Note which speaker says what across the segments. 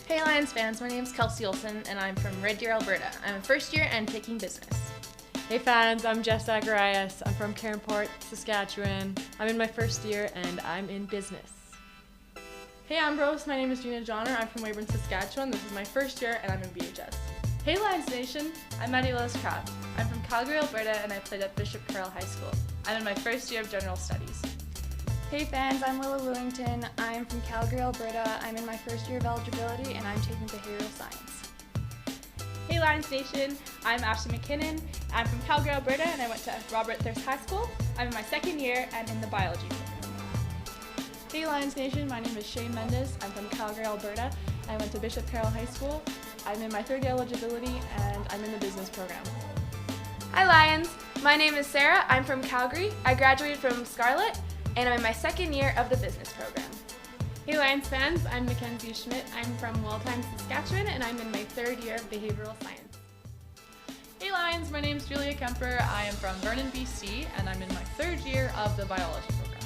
Speaker 1: Hey Lions fans, my name is Kelsey Olson and I'm from Red Deer, Alberta. I'm a first year and taking business.
Speaker 2: Hey fans, I'm Jess Zacharias. I'm from Cairnport, Saskatchewan. I'm in my first year and I'm in business.
Speaker 3: Hey Ambrose, my name is Gina Johnner. I'm from Weyburn, Saskatchewan. This is my first year and I'm in BHS.
Speaker 4: Hey Lions Nation, I'm Maddie Lewis-Craft. I'm from Calgary, Alberta and I played at Bishop Carroll High School. I'm in my first year of General Studies.
Speaker 5: Hey fans, I'm Willow Willington. I'm from Calgary, Alberta. I'm in my first year of eligibility and I'm taking behavioral science.
Speaker 6: Hey Lions Nation, I'm Ashley McKinnon. I'm from Calgary, Alberta and I went to Robert Thirst High School. I'm in my second year and in the biology program.
Speaker 7: Hey Lions Nation, my name is Shane Mendes. I'm from Calgary, Alberta. I went to Bishop Carroll High School. I'm in my third year eligibility and I'm in the business program.
Speaker 8: Hi Lions, my name is Sarah. I'm from Calgary. I graduated from Scarlett and I'm in my second year of the business program.
Speaker 9: Hey Lions fans, I'm Mackenzie Schmidt. I'm from Welltime, Saskatchewan, and I'm in my third year of behavioral science.
Speaker 3: Hey Lions, my name is Julia Kemper. I am from Vernon, BC, and I'm in my third year of the biology program.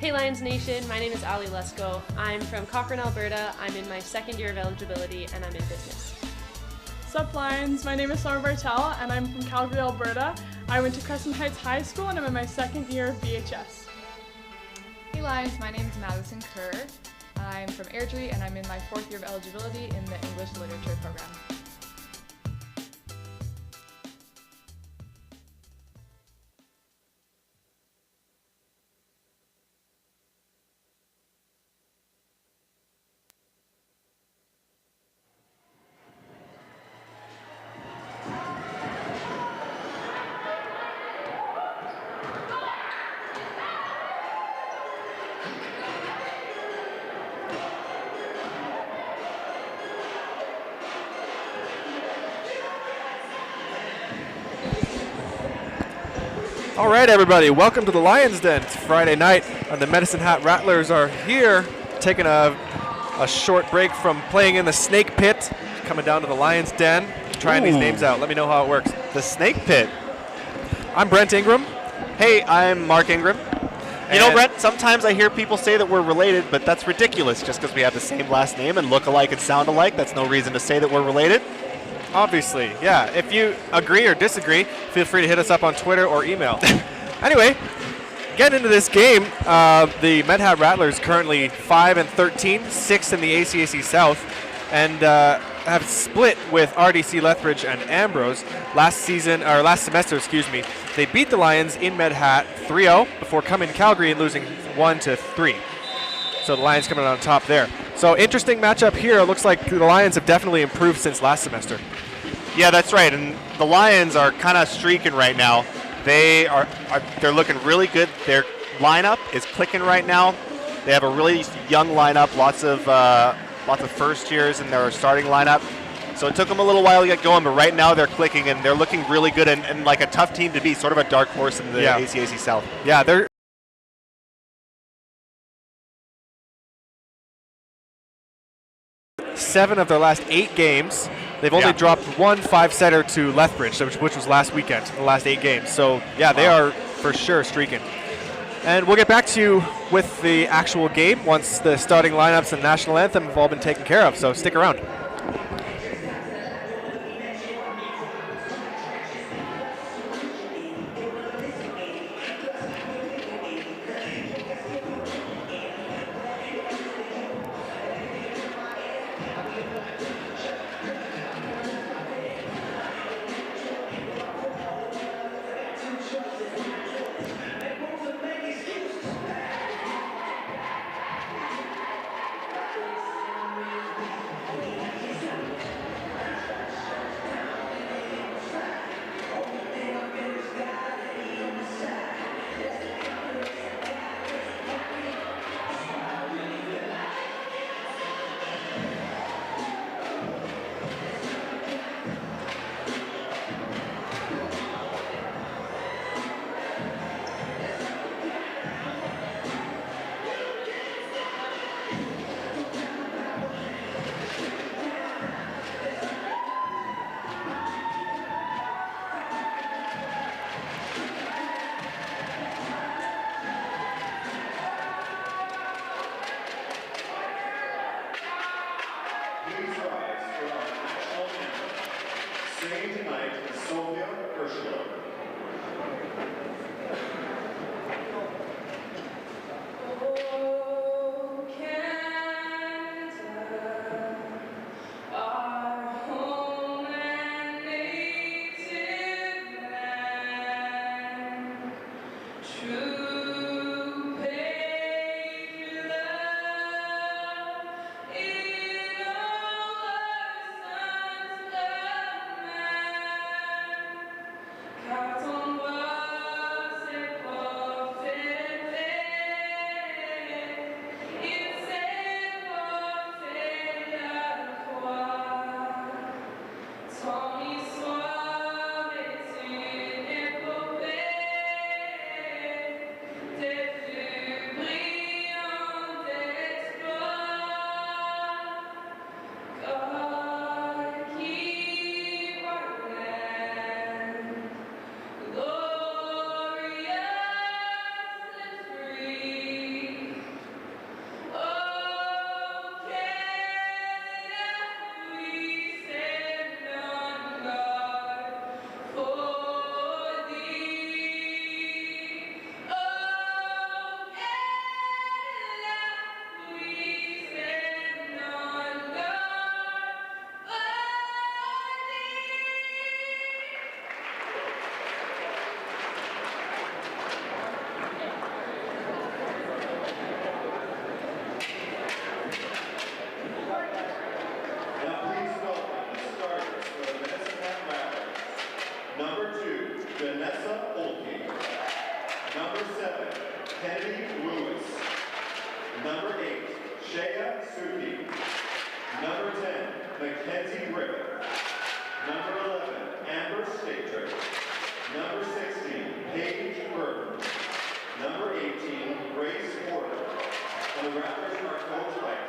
Speaker 10: Hey Lions Nation, my name is Ali Lesko. I'm from Cochrane, Alberta. I'm in my second year of eligibility, and I'm in business.
Speaker 3: Sup Lions, my name is Summer Bartel, and I'm from Calgary, Alberta. I went to Crescent Heights High School, and I'm in my second year of BHS.
Speaker 11: Hey Lions, my name is Madison Kerr. I'm from Airdrie and I'm in my fourth year of eligibility in the English Literature program.
Speaker 12: All right, everybody, welcome to the Lions Den. It's Friday night, and the Medicine Hat Rattlers are here, taking a short break from playing in the Snake Pit, coming down to the Lions Den, trying these names out. Let me know how it works.
Speaker 13: The Snake Pit.
Speaker 12: I'm Brent Ingram.
Speaker 13: Hey, I'm Mark Ingram. You know, Brent, sometimes I hear people say that we're related, but that's ridiculous. Just because we have the same last name and look alike and sound alike, that's no reason to say that we're related.
Speaker 12: Obviously, yeah. If you agree or disagree, feel free to hit us up on Twitter or email. Anyway, getting into this game, the Med Hat Rattlers currently 5-13, 6th in the ACAC South, and have split with RDC Lethbridge and Ambrose last semester. They beat the Lions in Med Hat 3-0 before coming to Calgary and losing 1-3. So the Lions coming out on top there. So interesting matchup here. It looks like the Lions have definitely improved since last semester.
Speaker 13: Yeah, that's right. And the Lions are kind of streaking right now. They're looking really good. Their lineup is clicking right now. They have a really young lineup, lots of first years in their starting lineup. So it took them a little while to get going, but right now they're clicking and they're looking really good and like a tough team to beat, sort of a dark horse in the ACAC South.
Speaker 12: Yeah, they're 7 of their last 8 games. They've only dropped one 5-setter to Lethbridge, which was last weekend, the last 8 games. So, yeah, they are for sure streaking. And we'll get back to you with the actual game once the starting lineups and national anthem have all been taken care of. So stick around.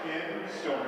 Speaker 14: in stories.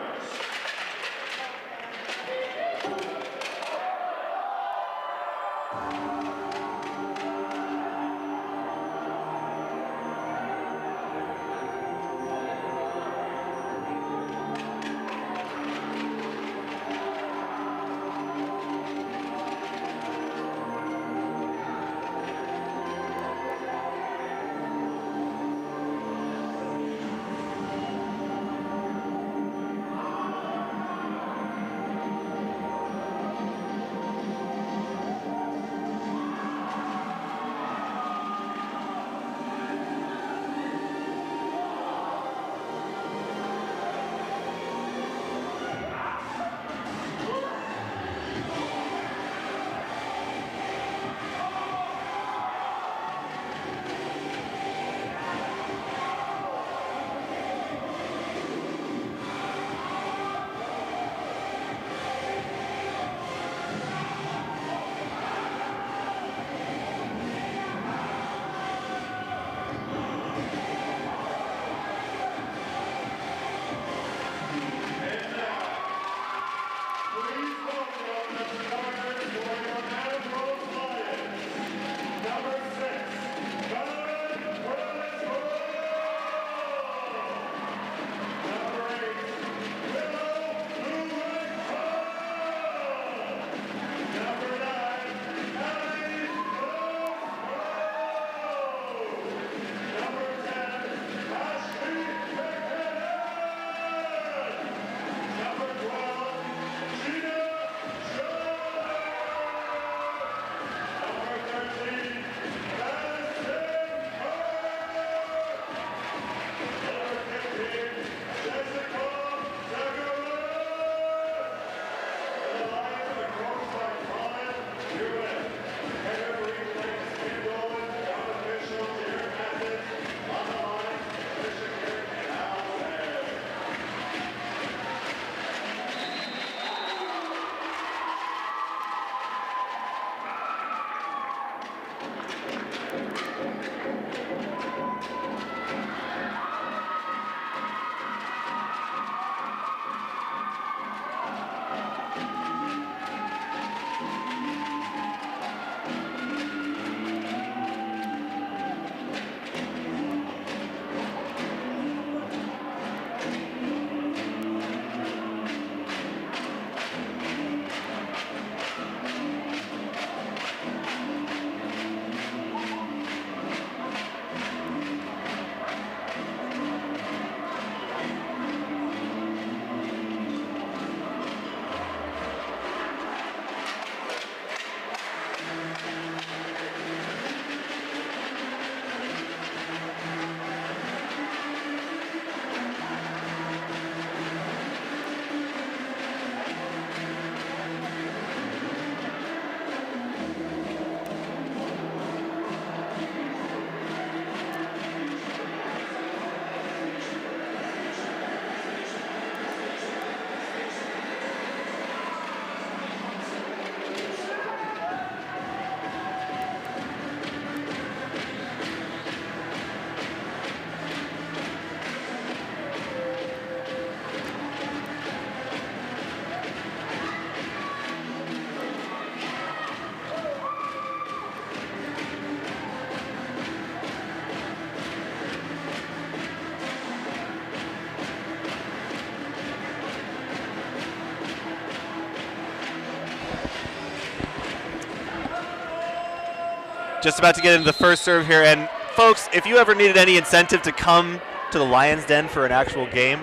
Speaker 13: Just about to get into the first serve here. And folks, if you ever needed any incentive to come to the Lions Den for an actual game,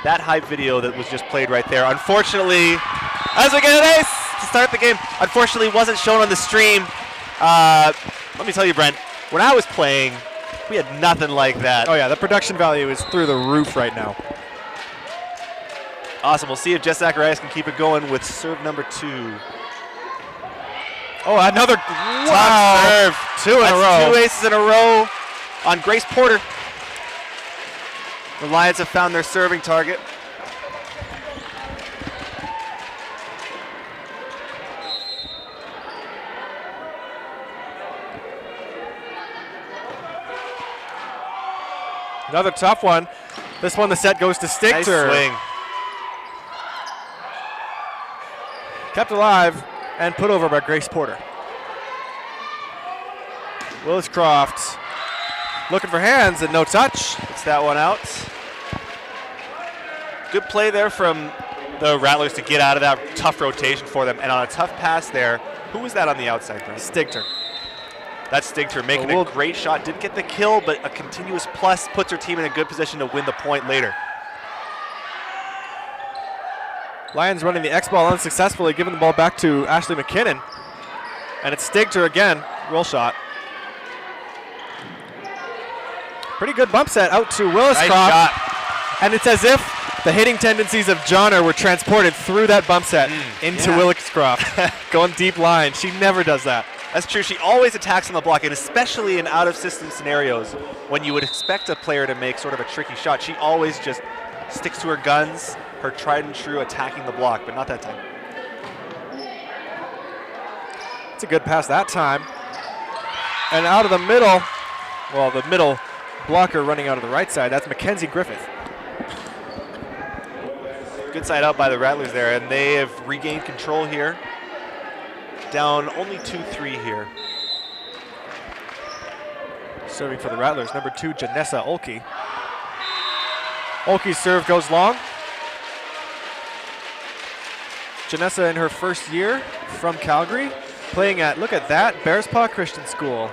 Speaker 13: that hype video that was just played right there, unfortunately, as we get an ace to start the game, unfortunately wasn't shown on the stream. Let me tell you, Brent, when I was playing, we had nothing like that.
Speaker 12: Oh yeah, the production value is through the roof right now.
Speaker 13: Awesome. We'll see if Jess Zacharias can keep it going with serve number 2.
Speaker 12: Oh, another top serve. Two in a row.
Speaker 13: 2 aces in a row on Grace Porter. The Lions have found their serving target.
Speaker 12: Another tough one. This one, the set goes to Stigter.
Speaker 13: Nice swing.
Speaker 12: Kept alive and put over by Grace Porter. Willis Croft looking for hands and no touch.
Speaker 13: Gets that one out. Good play there from the Rattlers to get out of that tough rotation for them. And on a tough pass there, who was that on the outside?
Speaker 12: Stigter.
Speaker 13: That's Stigter making a great shot. Didn't get the kill, but a continuous plus puts her team in a good position to win the point later.
Speaker 12: Lions running the X ball unsuccessfully, giving the ball back to Ashley McKinnon. And it's Stigter again, roll shot. Pretty good bump set out to Willis
Speaker 13: Nice
Speaker 12: Croft.
Speaker 13: shot.
Speaker 12: And it's as if the hitting tendencies of Johnner were transported through that bump set into Willis Croft. Going deep line. She never does that.
Speaker 13: That's true. She always attacks on the block, and especially in out-of-system scenarios when you would expect a player to make sort of a tricky shot. She always just sticks to her guns, her tried and true attacking the block, but not that time.
Speaker 12: It's a good pass that time. And out of the middle, well, the middle blocker running out of the right side, that's Mackenzie Griffith.
Speaker 13: Good side out by the Rattlers there, and they have regained control here. Down only 2-3 here.
Speaker 12: Serving for the Rattlers, number 2, Janessa Olkey. Olkey's serve goes long. Janessa in her first year from Calgary, playing at, look at that, Bearspaw Christian School,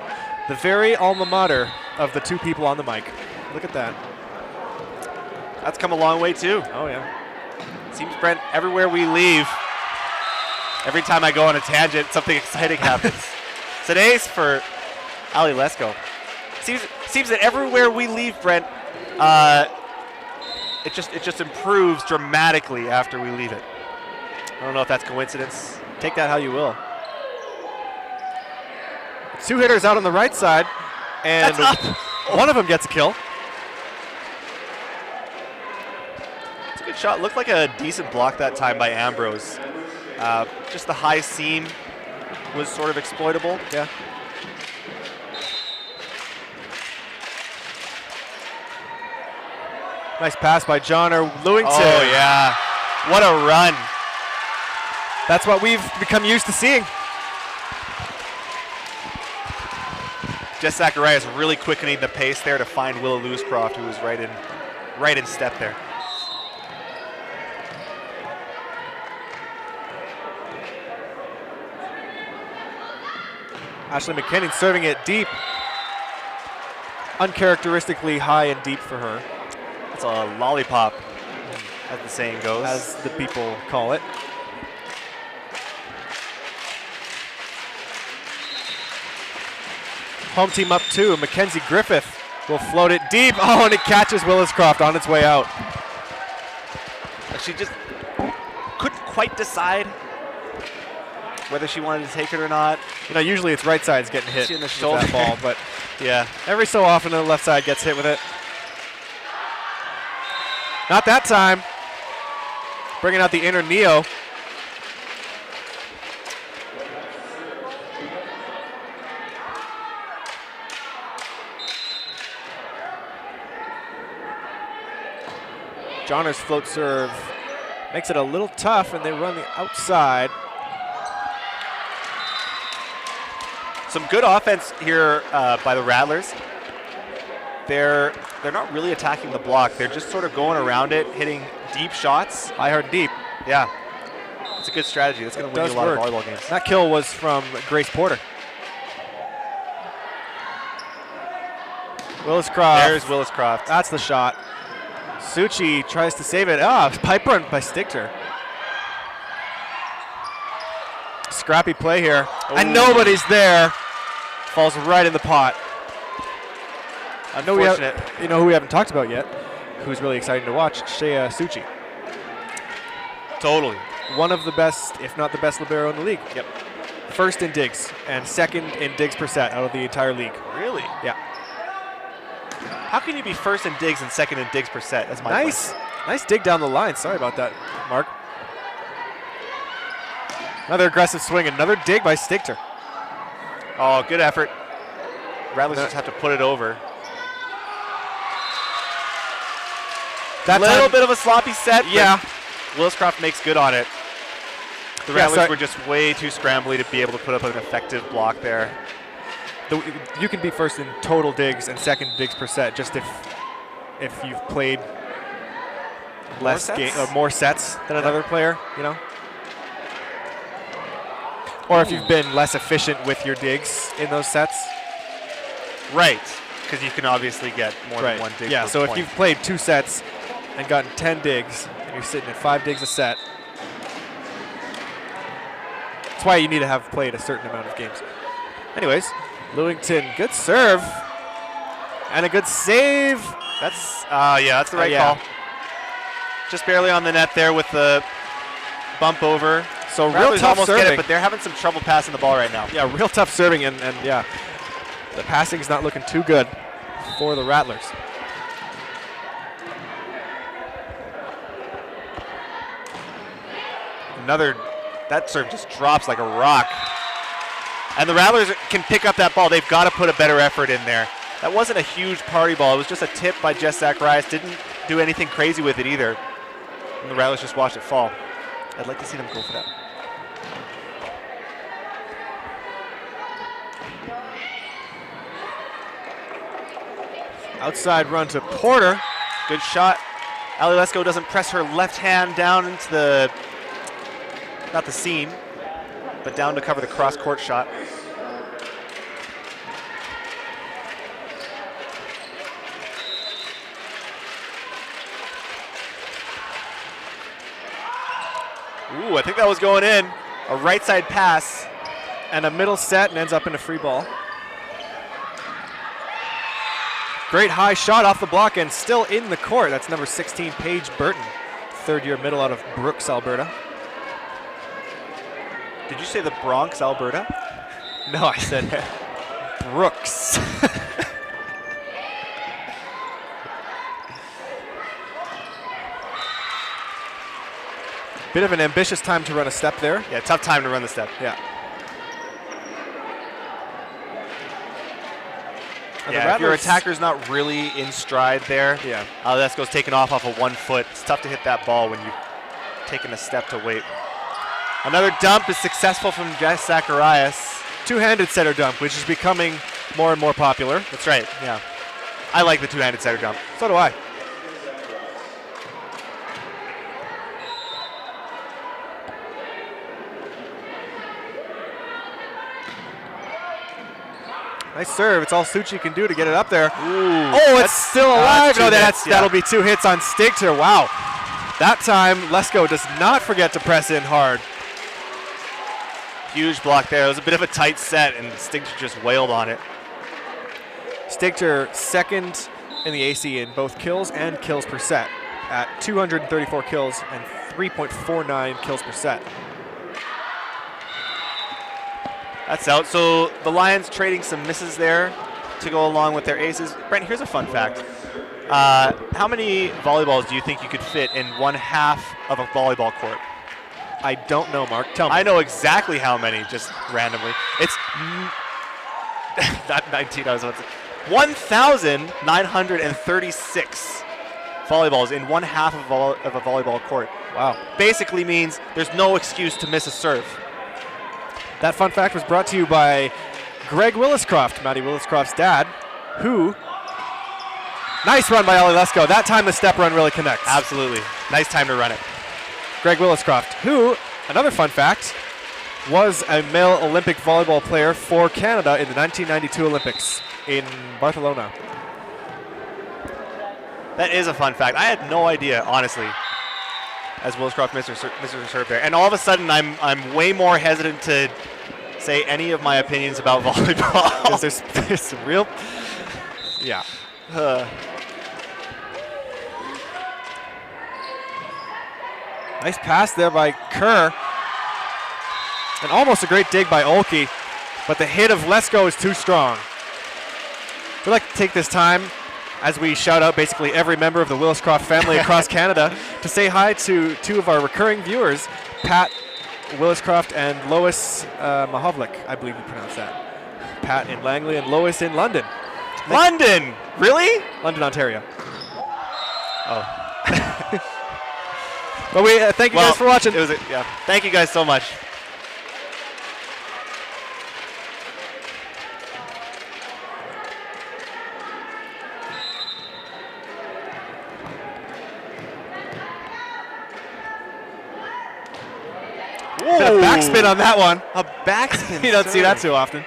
Speaker 12: the very alma mater of the two people on the mic. Look at that.
Speaker 13: That's come a long way too.
Speaker 12: Oh yeah.
Speaker 13: Seems, Brent, everywhere we leave, every time I go on a tangent, something exciting happens. Today's for Ali Lesko. Seems that everywhere we leave, Brent, it just improves dramatically after we leave it. I don't know if that's coincidence.
Speaker 12: Take that how you will. 2 hitters out on the right side, and one of them gets a kill.
Speaker 13: It's a good shot. Looked like a decent block that time by Ambrose. Just the high seam was sort of exploitable.
Speaker 12: Yeah. Nice pass by Johnner Lewington.
Speaker 13: Oh, yeah. What a run.
Speaker 12: That's what we've become used to seeing.
Speaker 13: Jess Zacharias really quickening the pace there to find Willow Lewis-Croft, who was right in step there.
Speaker 12: Ashley McKinnon serving it deep. Uncharacteristically high and deep for her.
Speaker 13: It's a lollipop, as the saying goes.
Speaker 12: As the people call it. Home team up 2. Mackenzie Griffith will float it deep. Oh, and it catches Willis-Croft on its way out.
Speaker 13: She just couldn't quite decide whether she wanted to take it or not.
Speaker 12: You know, usually it's right side's getting hit
Speaker 13: in the
Speaker 12: with
Speaker 13: shoulder
Speaker 12: that ball, but
Speaker 13: yeah,
Speaker 12: every so often the left side gets hit with it. Not that time. Bringing out the inner Neo. Johnner's float serve makes it a little tough, and they run the outside.
Speaker 13: Some good offense here by the Rattlers. They're not really attacking the block. They're just sort of going around it, hitting deep shots.
Speaker 12: High, hard, deep.
Speaker 13: Yeah. It's a good strategy. That's going to win you a lot of volleyball games.
Speaker 12: That kill was from Grace Porter. Willis-Croft.
Speaker 13: There's Willis-Croft.
Speaker 12: That's the shot. Suchi tries to save it. Pipe run by Stigter. Scrappy play here. Ooh. And nobody's there. Falls right in the pot. I know who we haven't talked about yet, who's really exciting to watch, Shea Suchi.
Speaker 13: Totally.
Speaker 12: One of the best, if not the best libero in the league.
Speaker 13: Yep.
Speaker 12: First in digs and second in digs per set out of the entire league.
Speaker 13: Really?
Speaker 12: Yeah.
Speaker 13: How can you be first in digs and second in digs per set? That's my question.
Speaker 12: Nice dig down the line. Sorry about that, Mark. Another aggressive swing. Another dig by Stigter.
Speaker 13: Oh, good effort. Rattlers just have to put it over.
Speaker 12: That
Speaker 13: little
Speaker 12: time,
Speaker 13: bit of a sloppy set.
Speaker 12: Yeah.
Speaker 13: Williscroft makes good on it. The Rattlers were just way too scrambly to be able to put up an effective block there.
Speaker 12: You can be first in total digs and second digs per set just if you've played more sets than another player, you know? Or if you've been less efficient with your digs in those sets.
Speaker 13: Right, because you can obviously get more than one dig.
Speaker 12: Yeah,
Speaker 13: per
Speaker 12: so
Speaker 13: point.
Speaker 12: if you've played 2 sets and gotten 10 digs and you're sitting at 5 digs a set, that's why you need to have played a certain amount of games. Anyways, Lewington, good serve and a good save.
Speaker 13: That's the right call. Just barely on the net there with the bump over.
Speaker 12: So
Speaker 13: Rattlers
Speaker 12: real tough
Speaker 13: almost
Speaker 12: serving.
Speaker 13: get it, but they're having some trouble passing the ball right now.
Speaker 12: Yeah, real tough serving, and yeah, the passing's not looking too good for the Rattlers.
Speaker 13: That serve just drops like a rock. And the Rattlers can pick up that ball. They've got to put a better effort in there. That wasn't a huge party ball. It was just a tip by Jess Zacharias. Didn't do anything crazy with it either. And the Rattlers just watched it fall. I'd like to see them go for that.
Speaker 12: Outside run to Porter.
Speaker 13: Good shot. Ali Lesko doesn't press her left hand down into the, not the seam, but down to cover the cross-court shot. Ooh, I think that was going in. A right side pass.
Speaker 12: And a middle set and ends up in a free ball. Great high shot off the block and still in the court. That's number 16, Paige Burton, third-year middle out of Brooks, Alberta.
Speaker 13: Did you say the Bronx, Alberta?
Speaker 12: No, I said Brooks. Bit of an ambitious time to run a step there.
Speaker 13: Yeah, tough time to run the step.
Speaker 12: Yeah.
Speaker 13: Yeah, if your attacker's not really in stride there, Lesko's taken off of 1 foot. It's tough to hit that ball when you're taking a step to wait. Another dump is successful from Jess Zacharias.
Speaker 12: Two-handed setter dump, which is becoming more and more popular.
Speaker 13: That's right, yeah. I like the two-handed setter dump.
Speaker 12: So do I. Nice serve. It's all Suchi can do to get it up there.
Speaker 13: Ooh,
Speaker 12: oh, it's still alive. No, that'll be 2 hits on Stigter. Wow. That time, Lesko does not forget to press in hard.
Speaker 13: Huge block there. It was a bit of a tight set, and Stigter just wailed on it.
Speaker 12: Stigter second in the AC in both kills and kills per set at 234 kills and 3.49 kills per set.
Speaker 13: That's out. So the Lions trading some misses there to go along with their aces. Brent, here's a fun fact. How many volleyballs do you think you could fit in 1/2 of a volleyball court?
Speaker 12: I don't know, Mark. Tell me.
Speaker 13: I know exactly how many, just randomly. It's not 19, I was about to say. 1,936 volleyballs in 1/2 of a volleyball court.
Speaker 12: Wow.
Speaker 13: Basically means there's no excuse to miss a serve.
Speaker 12: That fun fact was brought to you by Greg Williscroft, Maddie Williscroft's dad, who, nice run by Ali Lesko. That time the step run really connects.
Speaker 13: Absolutely. Nice time to run it.
Speaker 12: Greg Williscroft, who, another fun fact, was a male Olympic volleyball player for Canada in the 1992 Olympics in Barcelona.
Speaker 13: That is a fun fact. I had no idea, honestly, as Williscroft misses her serve there. And all of a sudden, I'm way more hesitant to say any of my opinions about volleyball.
Speaker 12: Because there's some real, yeah. Nice pass there by Kerr. And almost a great dig by Olkey, but the hit of Lesko is too strong. We'd like to take this time, as we shout out basically every member of the Williscroft family across Canada, to say hi to 2 of our recurring viewers, Pat Williscroft and Lois Mahovlik, I believe you pronounce that. Pat in Langley and Lois in London.
Speaker 13: London? Really?
Speaker 12: London, Ontario.
Speaker 13: Oh.
Speaker 12: But we thank you guys for watching.
Speaker 13: Thank you guys so much.
Speaker 12: Bit of backspin on that one.
Speaker 13: A backspin.
Speaker 12: You don't see that too often.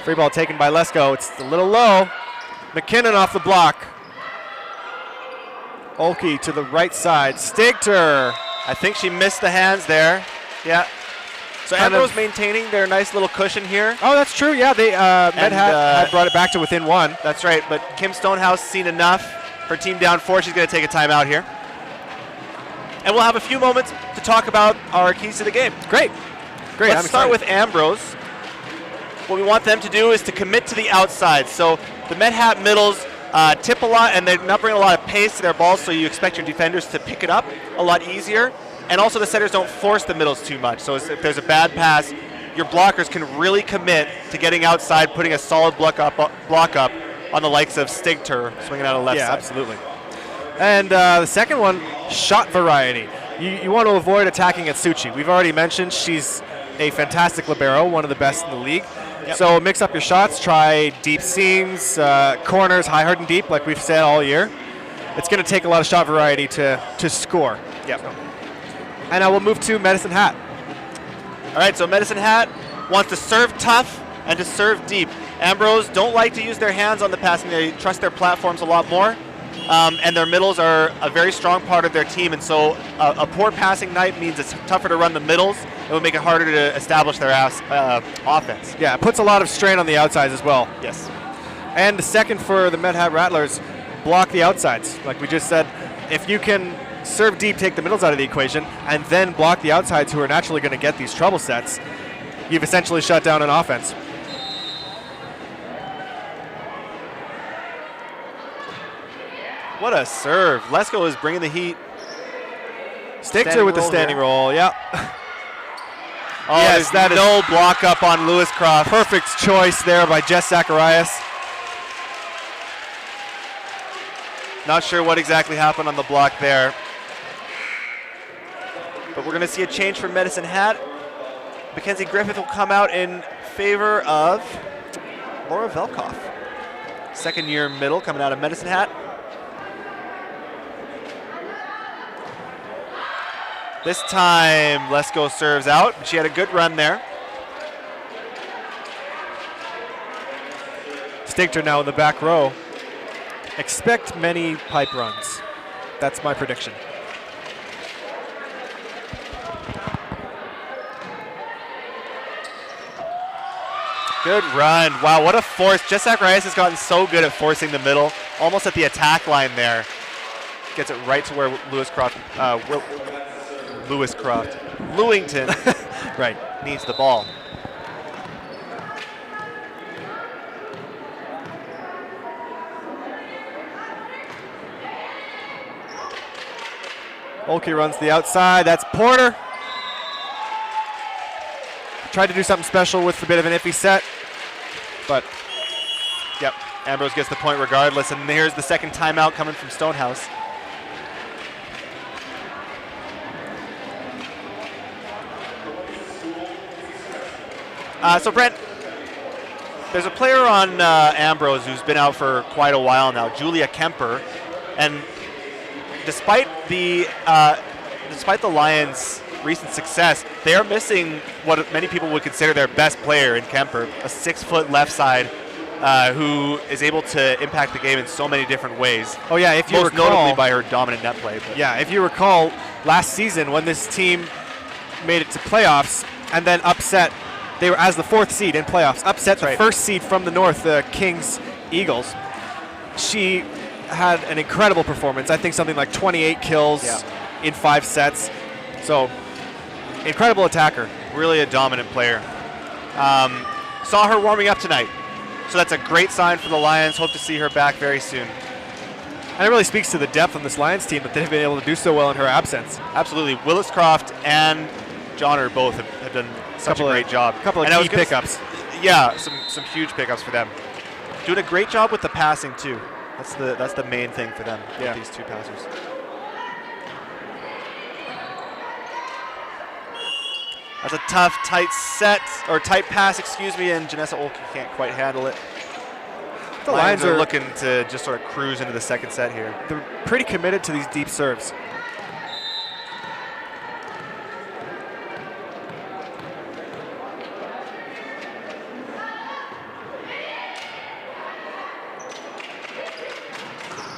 Speaker 12: Free ball taken by Lesko. It's a little low. McKinnon off the block. Olkey to the right side. Stigter.
Speaker 13: I think she missed the hands there. Yeah. So Ambrose maintaining their nice little cushion here.
Speaker 12: Oh, that's true. Yeah, they had brought it back to within one.
Speaker 13: That's right. But Kim Stonehouse seen enough. Her team down 4. She's going to take a timeout here. And we'll have a few moments to talk about our keys to the game.
Speaker 12: Great.
Speaker 13: Let's start with Ambrose. What we want them to do is to commit to the outside. So the Med Hat middles tip a lot, and they're not bringing a lot of pace to their balls, so you expect your defenders to pick it up a lot easier. And also the setters don't force the middles too much. So if there's a bad pass, your blockers can really commit to getting outside, putting a solid block up on the likes of Stigter swinging out of left side.
Speaker 12: Yeah, absolutely. And the second one, shot variety. You want to avoid attacking at Suchi. We've already mentioned she's a fantastic libero, one of the best in the league. Yep. So mix up your shots, try deep seams, corners, high, hard, and deep, like we've said all year. It's going to take a lot of shot variety to score.
Speaker 13: Yep.
Speaker 12: And now we'll move to Medicine Hat.
Speaker 13: All right, so Medicine Hat wants to serve tough and to serve deep. Ambrose don't like to use their hands on the passing. They trust their platforms a lot more. And their middles are a very strong part of their team, and so a poor passing night means it's tougher to run the middles. It would make it harder to establish their offense.
Speaker 12: Yeah, it puts a lot of strain on the outsides as well.
Speaker 13: Yes.
Speaker 12: And the second for the Med Hat Rattlers, block the outsides. Like we just said, if you can serve deep, take the middles out of the equation, and then block the outsides who are naturally going to get these trouble sets, you've essentially shut down an offense.
Speaker 13: What a serve. Lesko is bringing the heat.
Speaker 12: Stigter with the standing roll, yeah.
Speaker 13: Oh, yes, that no block up on Lewis Croft.
Speaker 12: Perfect choice there by Jess Zacharias.
Speaker 13: Not sure what exactly happened on the block there. But we're going to see a change for Medicine Hat. Mackenzie Griffith will come out in favor of Laura Velkoff. Second year middle coming out of Medicine Hat. This time, Lesko serves out. She had a good run there.
Speaker 12: Stigter now in the back row. Expect many pipe runs. That's my prediction.
Speaker 13: Good run. Wow, what a force. Jess Zacharias has gotten so good at forcing the middle, almost at the attack line there. Gets it right to where Lewington
Speaker 12: right,
Speaker 13: needs the ball.
Speaker 12: Olkey runs the outside. That's Porter. Tried to do something special with a bit of an iffy set, but
Speaker 13: yep, Ambrose gets the point regardless. And here's the second timeout coming from Stonehouse. So Brent, there's a player on Ambrose who's been out for quite a while now, Julia Kemper, and despite the Lions' recent success, they are missing what many people would consider their best player in Kemper, a 6-foot left side who is able to impact the game in so many different ways.
Speaker 12: Oh yeah, if you recall,
Speaker 13: notably by her dominant net play. But.
Speaker 12: Yeah, if you recall, last season when this team made it to playoffs and then upset. They were as the 4th seed in playoffs, upset the first seed from the North, the Kings Eagles. She had an incredible performance. I think something like 28 kills in 5 sets. So, incredible attacker.
Speaker 13: Really a dominant player. Saw her warming up tonight. So that's a great sign for the Lions. Hope to see her back very soon.
Speaker 12: And it really speaks to the depth on this Lions team that they've been able to do so well in her absence.
Speaker 13: Absolutely. Willis Croft and Johnner both have done such a great job.
Speaker 12: A couple of key pickups.
Speaker 13: Yeah, some huge pickups for them. Doing a great job with the passing too. That's the main thing for them. Yeah, these two passers. That's a tough, tight set, or tight pass, excuse me, and Janessa Olke can't quite handle it. The Lions are looking to just sort of cruise into the second set here.
Speaker 12: They're pretty committed to these deep serves.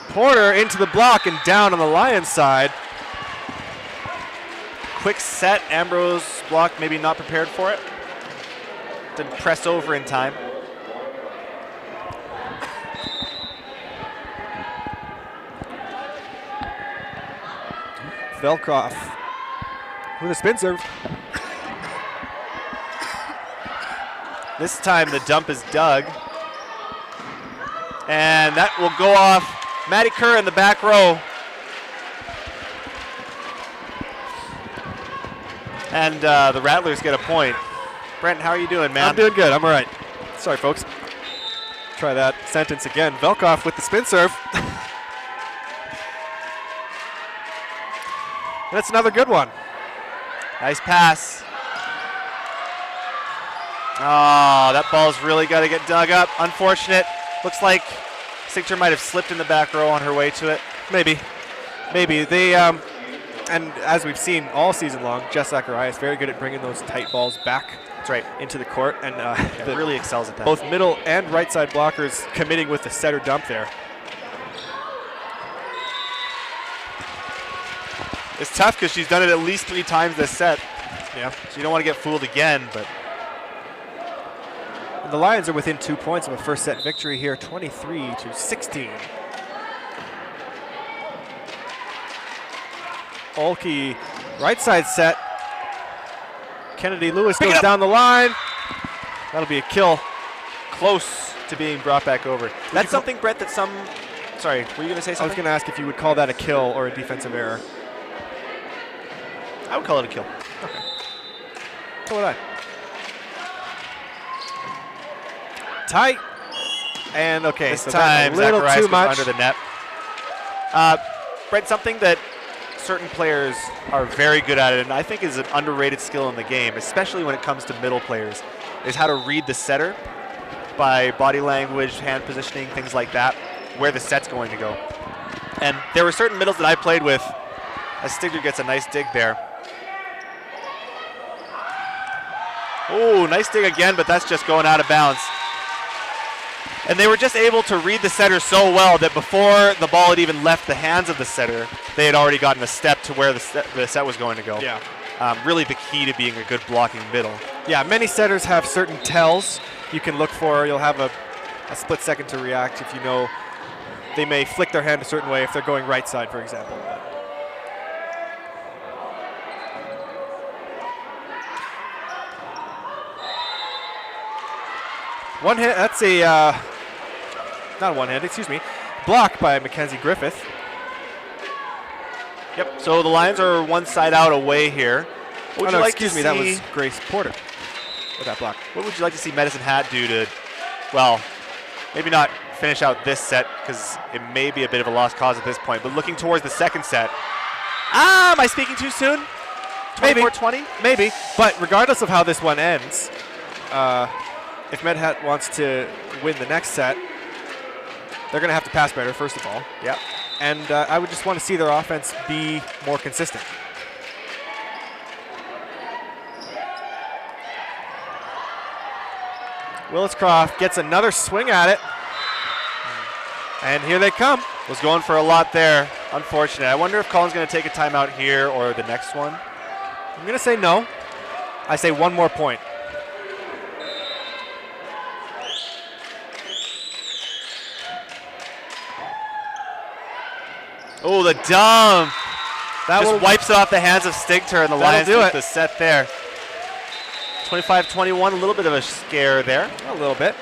Speaker 12: Porter into the block and down on the Lions side.
Speaker 13: Quick set. Ambrose block, maybe not prepared for it. Didn't press over in time.
Speaker 12: Velkoff with a spin serve.
Speaker 13: This time the dump is dug. And that will go off Maddie Kerr in the back row. And the Rattlers get a point. Brent, how are you doing, man?
Speaker 12: I'm doing good. I'm all right. Sorry, folks. Try that sentence again. Velkoff with the spin serve. That's another good one.
Speaker 13: Nice pass. Oh, that ball's really got to get dug up. Unfortunate. Looks like Sigter might have slipped in the back row on her way to it.
Speaker 12: Maybe. They, and as we've seen all season long, Jess Zacharias very good at bringing those tight balls back.
Speaker 13: That's right.
Speaker 12: Into the court, and
Speaker 13: really excels at that.
Speaker 12: Both middle and right side blockers committing with the setter dump there.
Speaker 13: It's tough because she's done it at least 3 times this set. Yeah. So you don't want to get fooled again, but.
Speaker 12: And the Lions are within 2 points of a first set victory here, 23-16. Olke, right side set. Kennedy Lewis goes down the line. That'll be a kill.
Speaker 13: Close to being brought back over. That's something, Brett, that some. Sorry, were you going to say something?
Speaker 12: I was going to ask if you would call that a kill or a defensive error.
Speaker 13: I would call it a kill.
Speaker 12: Okay. So would I. Tight. And okay,
Speaker 13: this
Speaker 12: so
Speaker 13: time
Speaker 12: a little
Speaker 13: Zacharias
Speaker 12: too much
Speaker 13: under the net. Brett, something that certain players are very good at it, and I think is an underrated skill in the game, especially when it comes to middle players, is how to read the setter by body language, hand positioning, things like that, where the set's going to go. And there were certain middles that I played with, as Stigler gets a nice dig there. Oh, nice dig again, but that's just going out of bounds. And they were just able to read the setter so well that before the ball had even left the hands of the setter, they had already gotten a step to where the set was going to go.
Speaker 12: Yeah.
Speaker 13: Really the key to being a good blocking middle.
Speaker 12: Yeah, many setters have certain tells you can look for. You'll have a split second to react if you know they may flick their hand a certain way if they're going right side, for example. One hand, that's a, not one hand, excuse me, block by Mackenzie Griffith.
Speaker 13: Yep, so the Lions are one side out away here. What would you like
Speaker 12: excuse
Speaker 13: to
Speaker 12: me,
Speaker 13: see?
Speaker 12: that was Grace Porter with that block.
Speaker 13: What would you like to see Medicine Hat do to, well, maybe not finish out this set because it may be a bit of a lost cause at this point, but looking towards the second set. Am I speaking too soon? 24-20?
Speaker 12: Maybe, but regardless of how this one ends, if MedHat wants to win the next set, they're going to have to pass better, first of all.
Speaker 13: Yep.
Speaker 12: And I would just want to see their offense be more consistent. Willis-Croft gets another swing at it. And here they come.
Speaker 13: Was going for a lot there. Unfortunate. I wonder if Colin's going to take a timeout here or the next one.
Speaker 12: I'm going to say no. I say one more point.
Speaker 13: Oh, the dump.
Speaker 12: That
Speaker 13: just wipes it off the hands of Stigter, and the Lions
Speaker 12: do
Speaker 13: with the set there. 25-21, a little bit of a scare there.
Speaker 12: A little bit.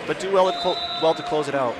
Speaker 13: But do well to close it out.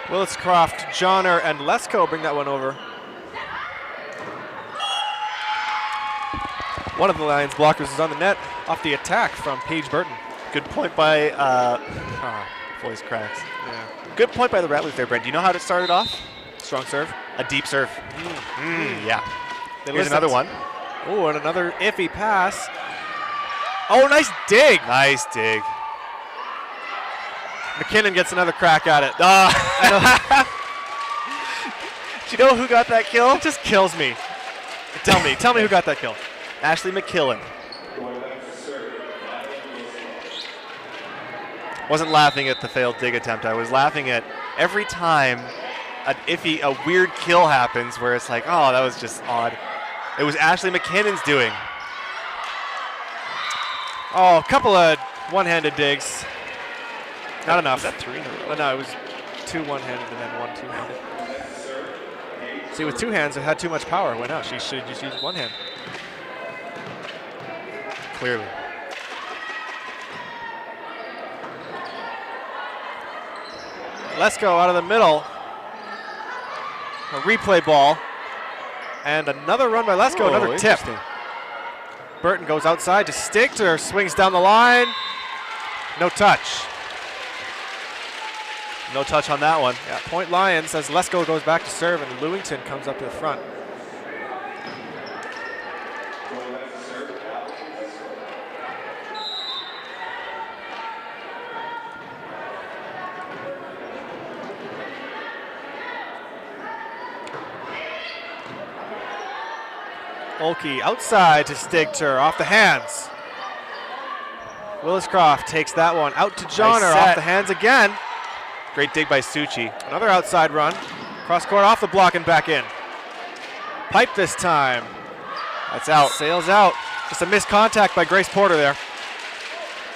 Speaker 12: Williscroft, Johnner, and Lesko bring that one over. One of the Lions blockers is on the net off the attack from Paige Burton.
Speaker 13: Good point by voice cracks.
Speaker 12: Yeah.
Speaker 13: Good point by the Rattlers there, Brent. Do you know how it started off?
Speaker 12: Strong serve.
Speaker 13: A deep serve. Yeah. Here's
Speaker 12: listened.
Speaker 13: another one.
Speaker 12: Oh, and another iffy pass. Oh, nice dig.
Speaker 13: Nice dig.
Speaker 12: McKinnon gets another crack at it.
Speaker 13: Do you know who got that kill?
Speaker 12: It just kills me. Tell me who got that kill.
Speaker 13: Ashley McKillen. Wasn't laughing at the failed dig attempt. I was laughing at every time a weird kill happens where it's like, oh, that was just odd. It was Ashley McKinnon's doing.
Speaker 12: Oh, a couple of one-handed digs. Not enough.
Speaker 13: Was that 3 in a row?
Speaker 12: No, it was 2 one-handed and then 1 two-handed. See, with 2 hands, it had too much power. Went out. She should have just used 1 hand.
Speaker 13: Clearly.
Speaker 12: Let's go out of the middle. A replay ball. And another run by Lesko, another tip. Burton goes outside to Stigter, swings down the line. No touch.
Speaker 13: No touch on that one.
Speaker 12: Yeah, point Lions as Lesko goes back to serve and Lewington comes up to the front. Olkey outside to Stigter, off the hands. Williscroft takes that one out to Johnner, off the hands again.
Speaker 13: Great dig by Suchi.
Speaker 12: Another outside run. Cross court off the block and back in. Pipe this time.
Speaker 13: That's out.
Speaker 12: Sails out. Just a missed contact by Grace Porter there.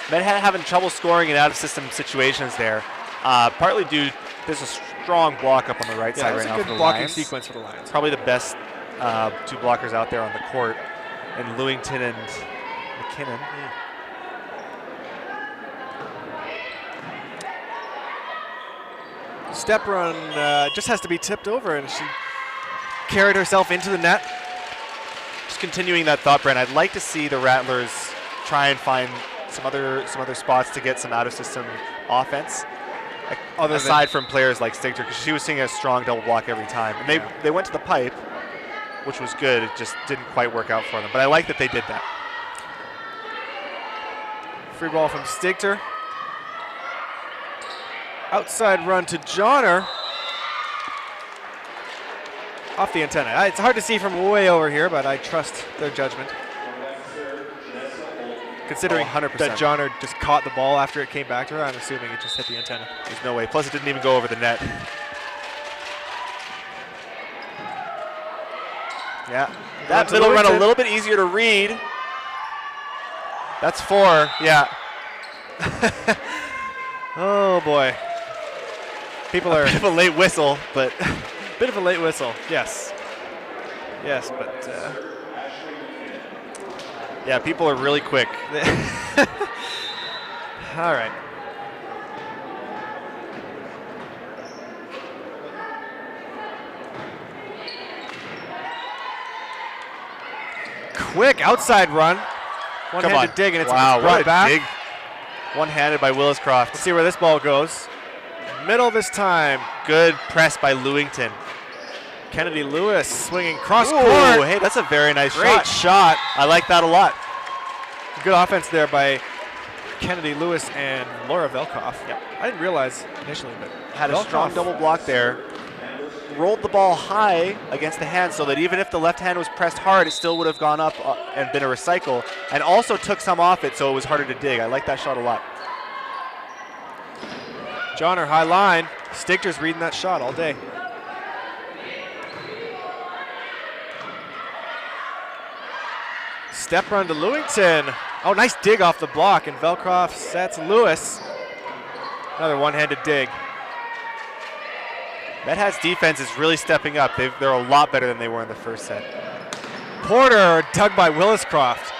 Speaker 13: Med having trouble scoring in out-of-system situations there. Partly due, there's a strong block up on the right side right now for the Lions.
Speaker 12: It's a good blocking sequence for the Lions.
Speaker 13: Probably the best 2 blockers out there on the court. And Lewington and McKinnon.
Speaker 12: Step run just has to be tipped over, and she carried herself into the net.
Speaker 13: Just continuing that thought, Brent, I'd like to see the Rattlers try and find some other spots to get some out-of-system offense, aside from players like Stigter, because she was seeing a strong double block every time. And they went to the pipe, which was good. It just didn't quite work out for them. But I like that they did that.
Speaker 12: Free ball from Stigter. Outside run to Johnner. Off the antenna. It's hard to see from way over here, but I trust their judgment. Considering
Speaker 13: 100%.
Speaker 12: that Johnner just caught the ball after it came back to her, I'm assuming it just hit the antenna.
Speaker 13: There's no way. Plus, it didn't even go over the net. Yeah. That middle run a little bit easier to read. That's 4. Yeah.
Speaker 12: Oh, boy. People are...
Speaker 13: A bit of a late whistle, but...
Speaker 12: Bit of a late whistle, yes. Yes, but...
Speaker 13: yeah, people are really quick.
Speaker 12: All right. Quick outside run. One-handed dig, and it's brought back.
Speaker 13: Dig. One-handed by Williscroft.
Speaker 12: Let's see where this ball goes. Middle this time.
Speaker 13: Good press by Lewington.
Speaker 12: Kennedy Lewis swinging cross court.
Speaker 13: Hey, that's a very nice shot.
Speaker 12: Great shot.
Speaker 13: I like that a lot.
Speaker 12: Good offense there by Kennedy Lewis and Laura Velkoff.
Speaker 13: Yep.
Speaker 12: I didn't realize initially, but
Speaker 13: had a strong double block there. Rolled the ball high against the hand so that even if the left hand was pressed hard, it still would have gone up and been a recycle, and also took some off it so it was harder to dig. I like that shot a lot.
Speaker 12: Johnner high line. Stigter's reading that shot all day. Step run to Lewington. Oh, nice dig off the block, and Velkoff sets Lewis. Another one-handed dig.
Speaker 13: Medhat's defense is really stepping up. They're a lot better than they were in the first set.
Speaker 12: Porter dug by Williscroft.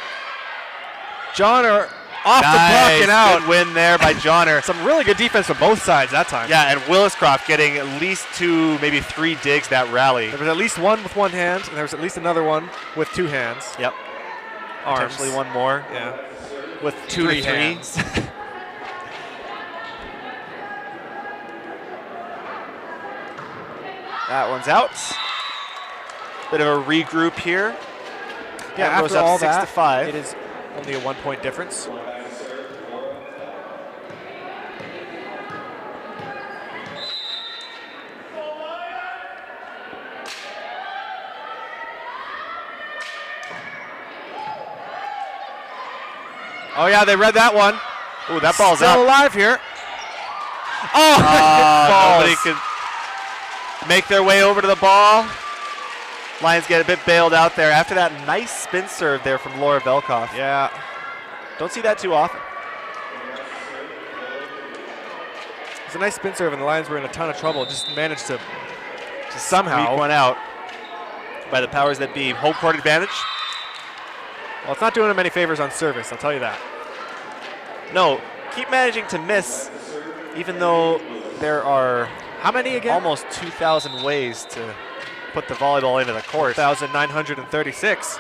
Speaker 12: Johnner Off the block and out.
Speaker 13: Good win there by Johnner.
Speaker 12: Some really good defense from both sides that time.
Speaker 13: Yeah, and Williscroft getting at least 2, maybe 3 digs that rally.
Speaker 12: There was at least one with one hand, and there was at least another one with 2 hands.
Speaker 13: Yep.
Speaker 12: Arms.
Speaker 13: Potentially one more.
Speaker 12: Yeah.
Speaker 13: With 2 to 3
Speaker 12: hands.
Speaker 13: That one's out. Bit of a regroup here.
Speaker 12: Yeah,
Speaker 13: Ambrose
Speaker 12: after
Speaker 13: up
Speaker 12: all
Speaker 13: 6
Speaker 12: that,
Speaker 13: to 5.
Speaker 12: it is only a 1-point difference. Oh yeah, they read that one.
Speaker 13: Ooh, that ball's
Speaker 12: still
Speaker 13: up.
Speaker 12: alive here.
Speaker 13: Nobody could make their way over to the ball. Lions get a bit bailed out there after that nice spin serve there from Laura Velkoff.
Speaker 12: Yeah.
Speaker 13: Don't see that too often.
Speaker 12: It's a nice spin serve, and the Lions were in a ton of trouble. Just managed to somehow
Speaker 13: squeak one out by the powers that be. Home court advantage.
Speaker 12: Well, it's not doing them any favors on service, I'll tell you that.
Speaker 13: No, keep managing to miss, even though there are
Speaker 12: how many again?
Speaker 13: Almost 2,000 ways to put the volleyball into the court.
Speaker 12: 1,936.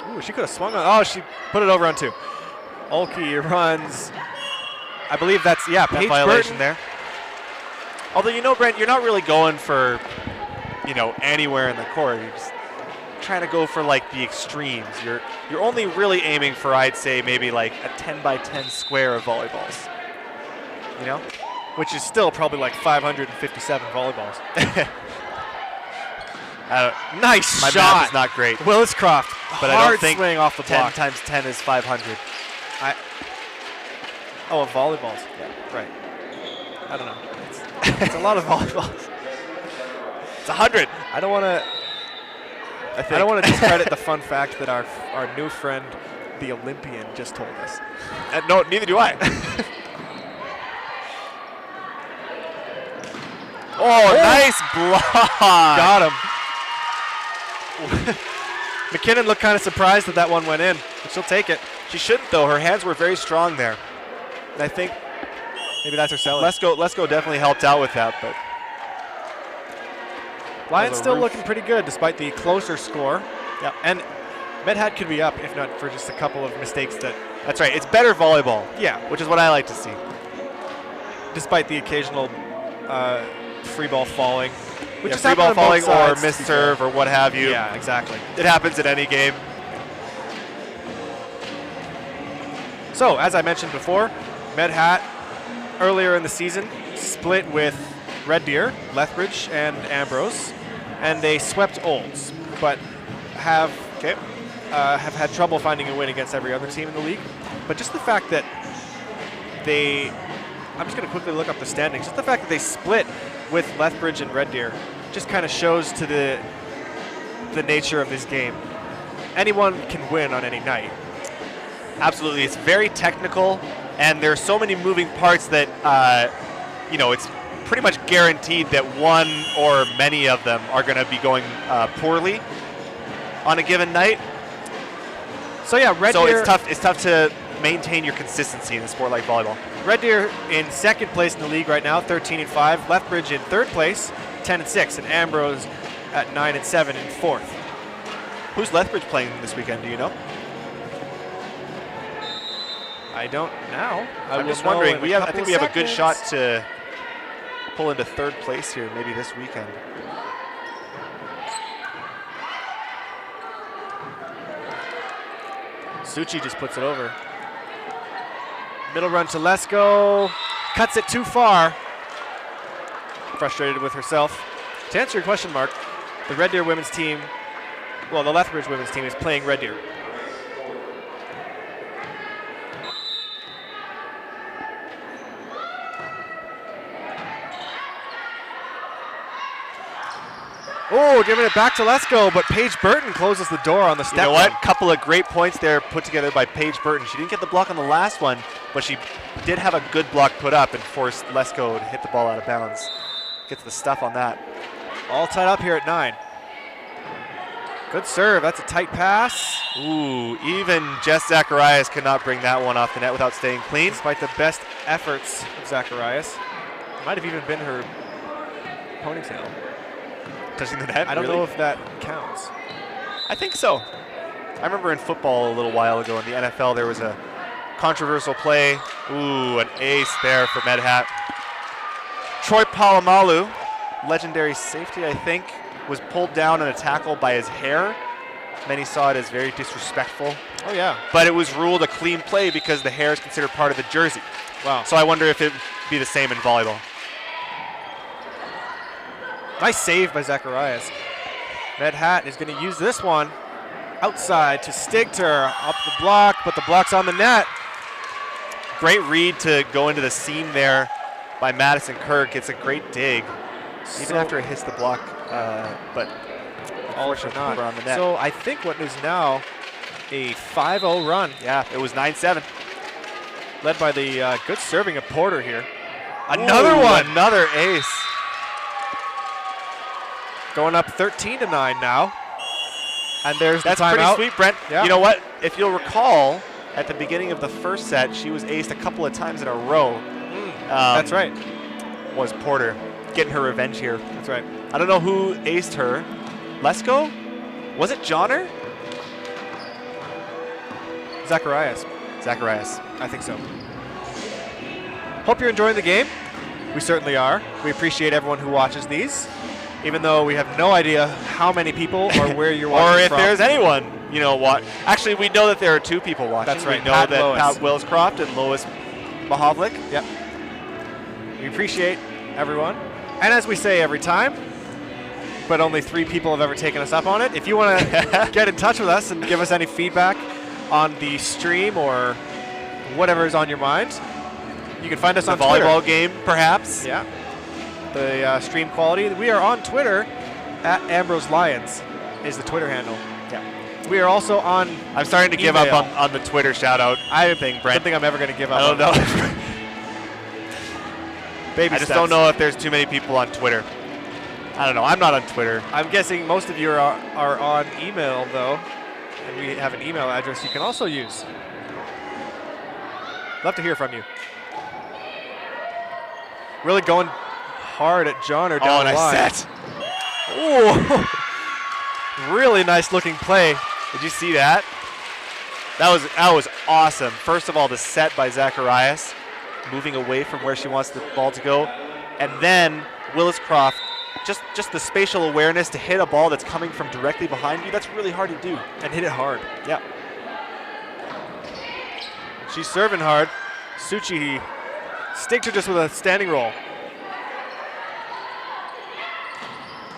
Speaker 12: Ooh, she could have swung on. Oh, she put it over on 2. Olkey runs. I believe that's, yeah, Paige
Speaker 13: violation
Speaker 12: Burton
Speaker 13: there. Although, you know, Brent, you're not really going for, you know, anywhere in the court. You're just trying to go for like the extremes. You're only really aiming for, I'd say, maybe like a 10 by 10 square of volleyballs. You know?
Speaker 12: Which is still probably like 557 volleyballs. Nice
Speaker 13: my
Speaker 12: shot.
Speaker 13: My math is not great.
Speaker 12: Williscroft,
Speaker 13: but
Speaker 12: hard
Speaker 13: I don't think
Speaker 12: swing off the
Speaker 13: 10
Speaker 12: block.
Speaker 13: times 10 is 500.
Speaker 12: Of volleyballs. Yeah, right. I don't know. It's a lot of volleyballs.
Speaker 13: It's 100.
Speaker 12: I don't want to discredit the fun fact that our new friend, the Olympian, just told us.
Speaker 13: No, neither do I. Oh, nice block.
Speaker 12: Got him. McKinnon looked kind of surprised that one went in, but she'll take it.
Speaker 13: She shouldn't, though. Her hands were very strong there. And I think
Speaker 12: maybe that's her selling.
Speaker 13: Let's go definitely helped out with that, but
Speaker 12: Lions still looking pretty good despite the closer score.
Speaker 13: Yeah,
Speaker 12: and Medhat could be up if not for just a couple of mistakes that.
Speaker 13: That's right. It's better volleyball.
Speaker 12: Yeah,
Speaker 13: which is what I like to see.
Speaker 12: Despite the occasional free ball falling,
Speaker 13: which is free ball falling or missed serve or what have you.
Speaker 12: Yeah, exactly.
Speaker 13: It happens at any game.
Speaker 12: So, as I mentioned before, Medhat earlier in the season split with Red Deer, Lethbridge, and Ambrose, and they swept Olds, but have had trouble finding a win against every other team in the league. But just the fact that I'm just going to quickly look up the standings. Just the fact that they split with Lethbridge and Red Deer just kind of shows to the nature of this game. Anyone can win on any night.
Speaker 13: Absolutely, it's very technical, and there's so many moving parts that it's pretty much guaranteed that one or many of them are going to be going poorly on a given night.
Speaker 12: So yeah, Red Deer.
Speaker 13: It's tough to maintain your consistency in a sport like volleyball.
Speaker 12: Red Deer in second place in the league right now, 13-5. Lethbridge in third place, 10-6, and Ambrose at 9-7 in fourth.
Speaker 13: Who's Lethbridge playing this weekend? Do you know?
Speaker 12: I don't know.
Speaker 13: I'm just wondering. I think we have a good shot to pull into third place here, maybe this weekend.
Speaker 12: Suchi just puts it over. Middle run to Lesko. Cuts it too far. Frustrated with herself. To answer your question, Mark, the Red Deer women's team, well, the Lethbridge women's team is playing Red Deer. Oh, giving it back to Lesko, but Paige Burton closes the door on the step.
Speaker 13: You know what? Couple of great points there put together by Paige Burton. She didn't get the block on the last one, but she did have a good block put up and forced Lesko to hit the ball out of bounds. Gets the stuff on that.
Speaker 12: All tied up here at 9. Good serve. That's a tight pass.
Speaker 13: Ooh, even Jess Zacharias could not bring that one off the net without staying clean.
Speaker 12: Despite the best efforts of Zacharias. Might have even been her ponytail.
Speaker 13: Touching the net?
Speaker 12: I don't
Speaker 13: really?
Speaker 12: know if that counts.
Speaker 13: I think so. I remember in football a little while ago in the NFL there was a controversial play. Ooh, an ace there for Medhat. Troy Palamalu, legendary safety, I think, was pulled down in a tackle by his hair. Many saw it as very disrespectful.
Speaker 12: Oh, yeah.
Speaker 13: But it was ruled a clean play because the hair is considered part of the jersey.
Speaker 12: Wow.
Speaker 13: So I wonder if it would be the same in volleyball.
Speaker 12: Nice save by Zacharias. Medhat is going to use this one outside to Stigter. Up the block, but the block's on the net.
Speaker 13: Great read to go into the seam there by Madison Kirk. It's a great dig, even after it hits the block, but
Speaker 12: unfortunately not
Speaker 13: on the net.
Speaker 12: So I think what is now a 5-0 run.
Speaker 13: Yeah, it was 9-7.
Speaker 12: Led by the good serving of Porter here.
Speaker 13: Another one. Another ace.
Speaker 12: Going up 13-9 now. And there's
Speaker 13: That's
Speaker 12: the timeout.
Speaker 13: pretty sweet, Brent.
Speaker 12: Yeah.
Speaker 13: You know what? If you'll recall, at the beginning of the first set, she was aced a couple of times in a row.
Speaker 12: That's right.
Speaker 13: Was Porter getting her revenge here.
Speaker 12: That's right.
Speaker 13: I don't know who aced her. Lesko? Was it Johnner?
Speaker 12: Zacharias.
Speaker 13: Zacharias.
Speaker 12: I think so. Hope you're enjoying the game. We certainly are. We appreciate everyone who watches these, even though we have no idea how many people or where you're watching
Speaker 13: Or if
Speaker 12: from.
Speaker 13: there's anyone, you know, Actually, we know that there are two people watching.
Speaker 12: That's right.
Speaker 13: We know
Speaker 12: Pat
Speaker 13: that
Speaker 12: Lois.
Speaker 13: Pat Willscroft and Lois Mahovlik.
Speaker 12: Yep. We appreciate everyone. And as we say every time, but only 3 people have ever taken us up on it. If you want to get in touch with us and give us any feedback on the stream or whatever is on your mind, you can find us
Speaker 13: The
Speaker 12: on Twitter.
Speaker 13: volleyball game, perhaps.
Speaker 12: Yeah. The stream quality. We are on Twitter at Ambrose Lions is the Twitter handle.
Speaker 13: Yeah.
Speaker 12: We are also on
Speaker 13: I'm starting to give up on the Twitter shout-out thing, Brent.
Speaker 12: I don't think I'm ever going to give up.
Speaker 13: I don't know.
Speaker 12: Baby
Speaker 13: I just
Speaker 12: steps.
Speaker 13: don't know if there's too many people on Twitter. I don't know. I'm not on Twitter.
Speaker 12: I'm guessing most of you are on email, though. And we have an email address you can also use. Love to hear from you. Really going hard at John or down the line.
Speaker 13: Nice set.
Speaker 12: Ooh. Really nice looking play.
Speaker 13: Did you see that? That was awesome. First of all, the set by Zacharias, moving away from where she wants the ball to go. And then Willis Croft, just the spatial awareness to hit a ball that's coming from directly behind you, that's really hard to do.
Speaker 12: And hit it hard.
Speaker 13: Yeah.
Speaker 12: She's serving hard. Suchi sticks her just with a standing roll.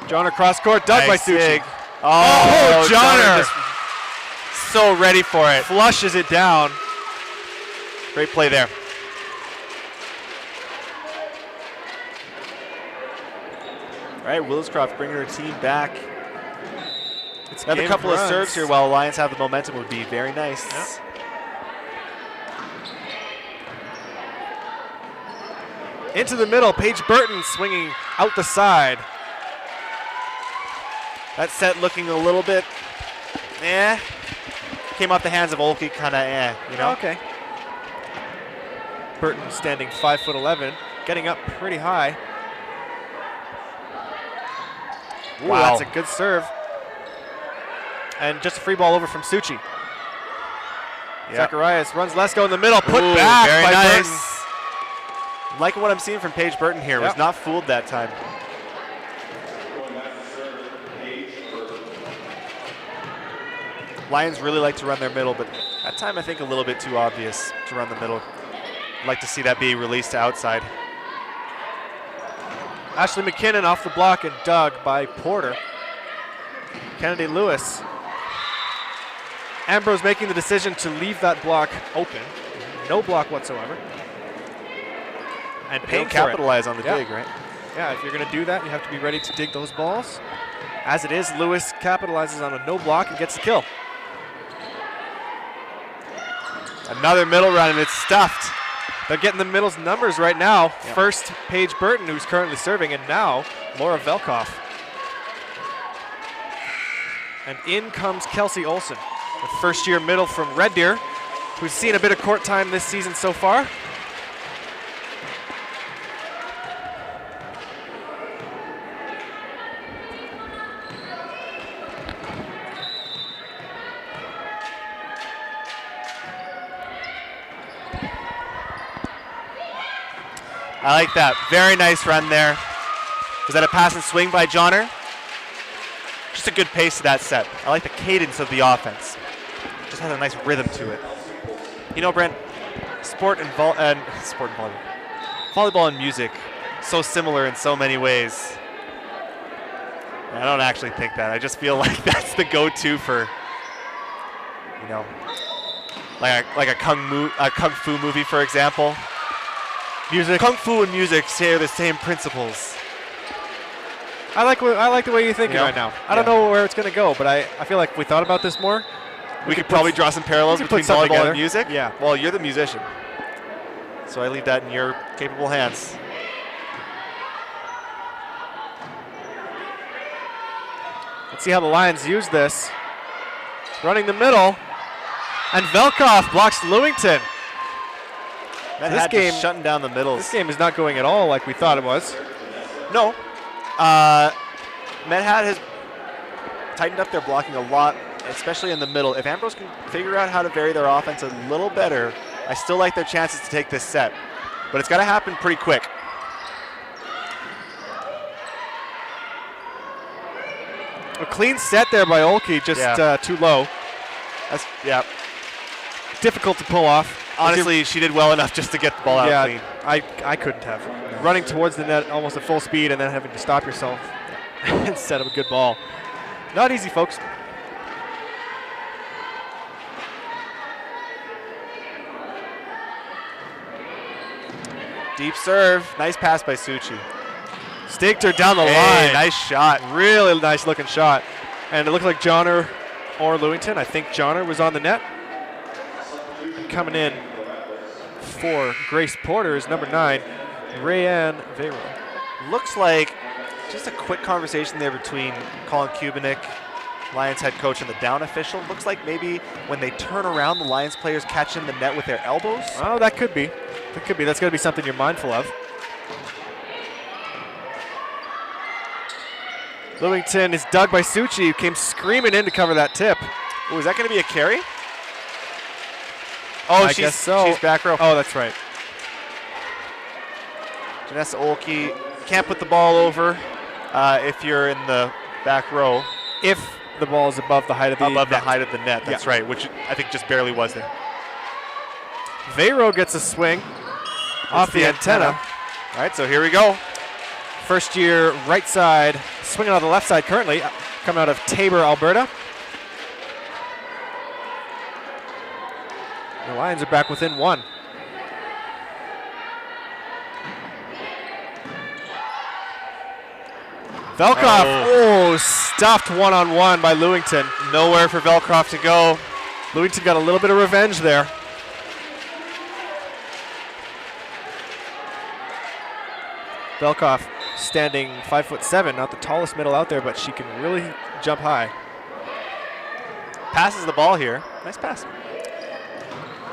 Speaker 12: John across court, dug by Suchi.
Speaker 13: Oh,
Speaker 12: Johnner.
Speaker 13: just so ready for it.
Speaker 12: Flushes it down.
Speaker 13: Great play there. All right, Williscroft bringing her team back. Another couple of serves here while Lions have the momentum would be very nice.
Speaker 12: Yep. Into the middle, Paige Burton swinging out the side.
Speaker 13: That set looking a little bit, came off the hands of Olke, kind of, you know.
Speaker 12: Okay. Burton standing 5'11", getting up pretty high. Ooh,
Speaker 13: Wow.
Speaker 12: that's a good serve. And just a free ball over from Suchi.
Speaker 13: Yep.
Speaker 12: Zacharias runs Lesko in the middle, put
Speaker 13: Ooh,
Speaker 12: back
Speaker 13: very
Speaker 12: by
Speaker 13: nice.
Speaker 12: Burton.
Speaker 13: Liking what I'm seeing from Paige Burton here.
Speaker 12: Yep.
Speaker 13: Was not fooled that time. Lions really like to run their middle, but that time I think a little bit too obvious to run the middle. I'd like to see that be released to outside.
Speaker 12: Ashley McKinnon off the block and dug by Porter. Kennedy Lewis. Ambrose making the decision to leave that block open. No block whatsoever. And
Speaker 13: They'll
Speaker 12: paying for
Speaker 13: capitalize
Speaker 12: it.
Speaker 13: on the
Speaker 12: Yeah.
Speaker 13: dig, right?
Speaker 12: Yeah, if you're going to do that, you have to be ready to dig those balls. As it is, Lewis capitalizes on a no block and gets the kill.
Speaker 13: Another middle run, and it's stuffed.
Speaker 12: They're getting the middle's numbers right now.
Speaker 13: Yep.
Speaker 12: First, Paige Burton, who's currently serving, and now Laura Velkoff. And in comes Kelsey Olson, the first-year middle from Red Deer, who's seen a bit of court time this season so far.
Speaker 13: I like that. Very nice run there. Was that a pass and swing by Johnner? Just a good pace to that set. I like the cadence of the offense. Just has a nice rhythm to it. You know, Brent, sport and volleyball and music, so similar in so many ways. I don't actually think that. I just feel like that's the go-to for, you know, like a kung fu movie, for example. Music. Kung fu and music share the same principles.
Speaker 12: I like the way you're thinking right now. I don't know where it's going to go, but I feel like if we thought about this more,
Speaker 13: we could probably draw some parallels between volleyball and music.
Speaker 12: Yeah.
Speaker 13: Well, you're the musician, so I leave that in your capable hands.
Speaker 12: Let's see how the Lions use this. Running the middle, and Velkoff blocks Lewington.
Speaker 13: This game shutting down the middles.
Speaker 12: This game is not going at all like we thought it was.
Speaker 13: No. Medhat has tightened up their blocking a lot, especially in the middle. If Ambrose can figure out how to vary their offense a little better, I still like their chances to take this set. But it's got to happen pretty quick.
Speaker 12: A clean set there by Olkey, just too low.
Speaker 13: That's
Speaker 12: difficult to pull off.
Speaker 13: Honestly, she did well enough just to get the ball out clean.
Speaker 12: I couldn't have. No. Running towards the net almost at full speed and then having to stop yourself instead of a good ball. Not easy, folks.
Speaker 13: Deep serve. Nice pass by Suchi.
Speaker 12: Staked her down the line.
Speaker 13: Nice shot.
Speaker 12: Really nice looking shot. And it looked like Johnner or Lewington. I think Johnner was on the net. And coming in for Grace Porter is number 9, Rayanne Vero.
Speaker 13: Looks like just a quick conversation there between Colin Kubinick, Lions head coach, and the down official. Looks like maybe when they turn around, the Lions players catch in the net with their elbows.
Speaker 12: Oh, that could be. That could be. That's got to be something you're mindful of. Lewington is dug by Suchi, who came screaming in to cover that tip.
Speaker 13: Oh, is that going to be a carry? Oh,
Speaker 12: I guess so.
Speaker 13: She's back row.
Speaker 12: Oh, that's right.
Speaker 13: Janessa Olkey can't put the ball over if you're in the back row.
Speaker 12: If the ball is above the height of the net.
Speaker 13: the height of the net, that's right, which I think just barely was there.
Speaker 12: Vero gets a swing off the antenna.
Speaker 13: All right, so here we go.
Speaker 12: First year right side, swinging on the left side currently, coming out of Tabor, Alberta. The Lions are back within 1. Velkoff, stuffed one-on-one by Lewington.
Speaker 13: Nowhere for Velkoff to go.
Speaker 12: Lewington got a little bit of revenge there. Velkoff standing 5'7", not the tallest middle out there, but she can really jump high.
Speaker 13: Passes the ball here. Nice pass.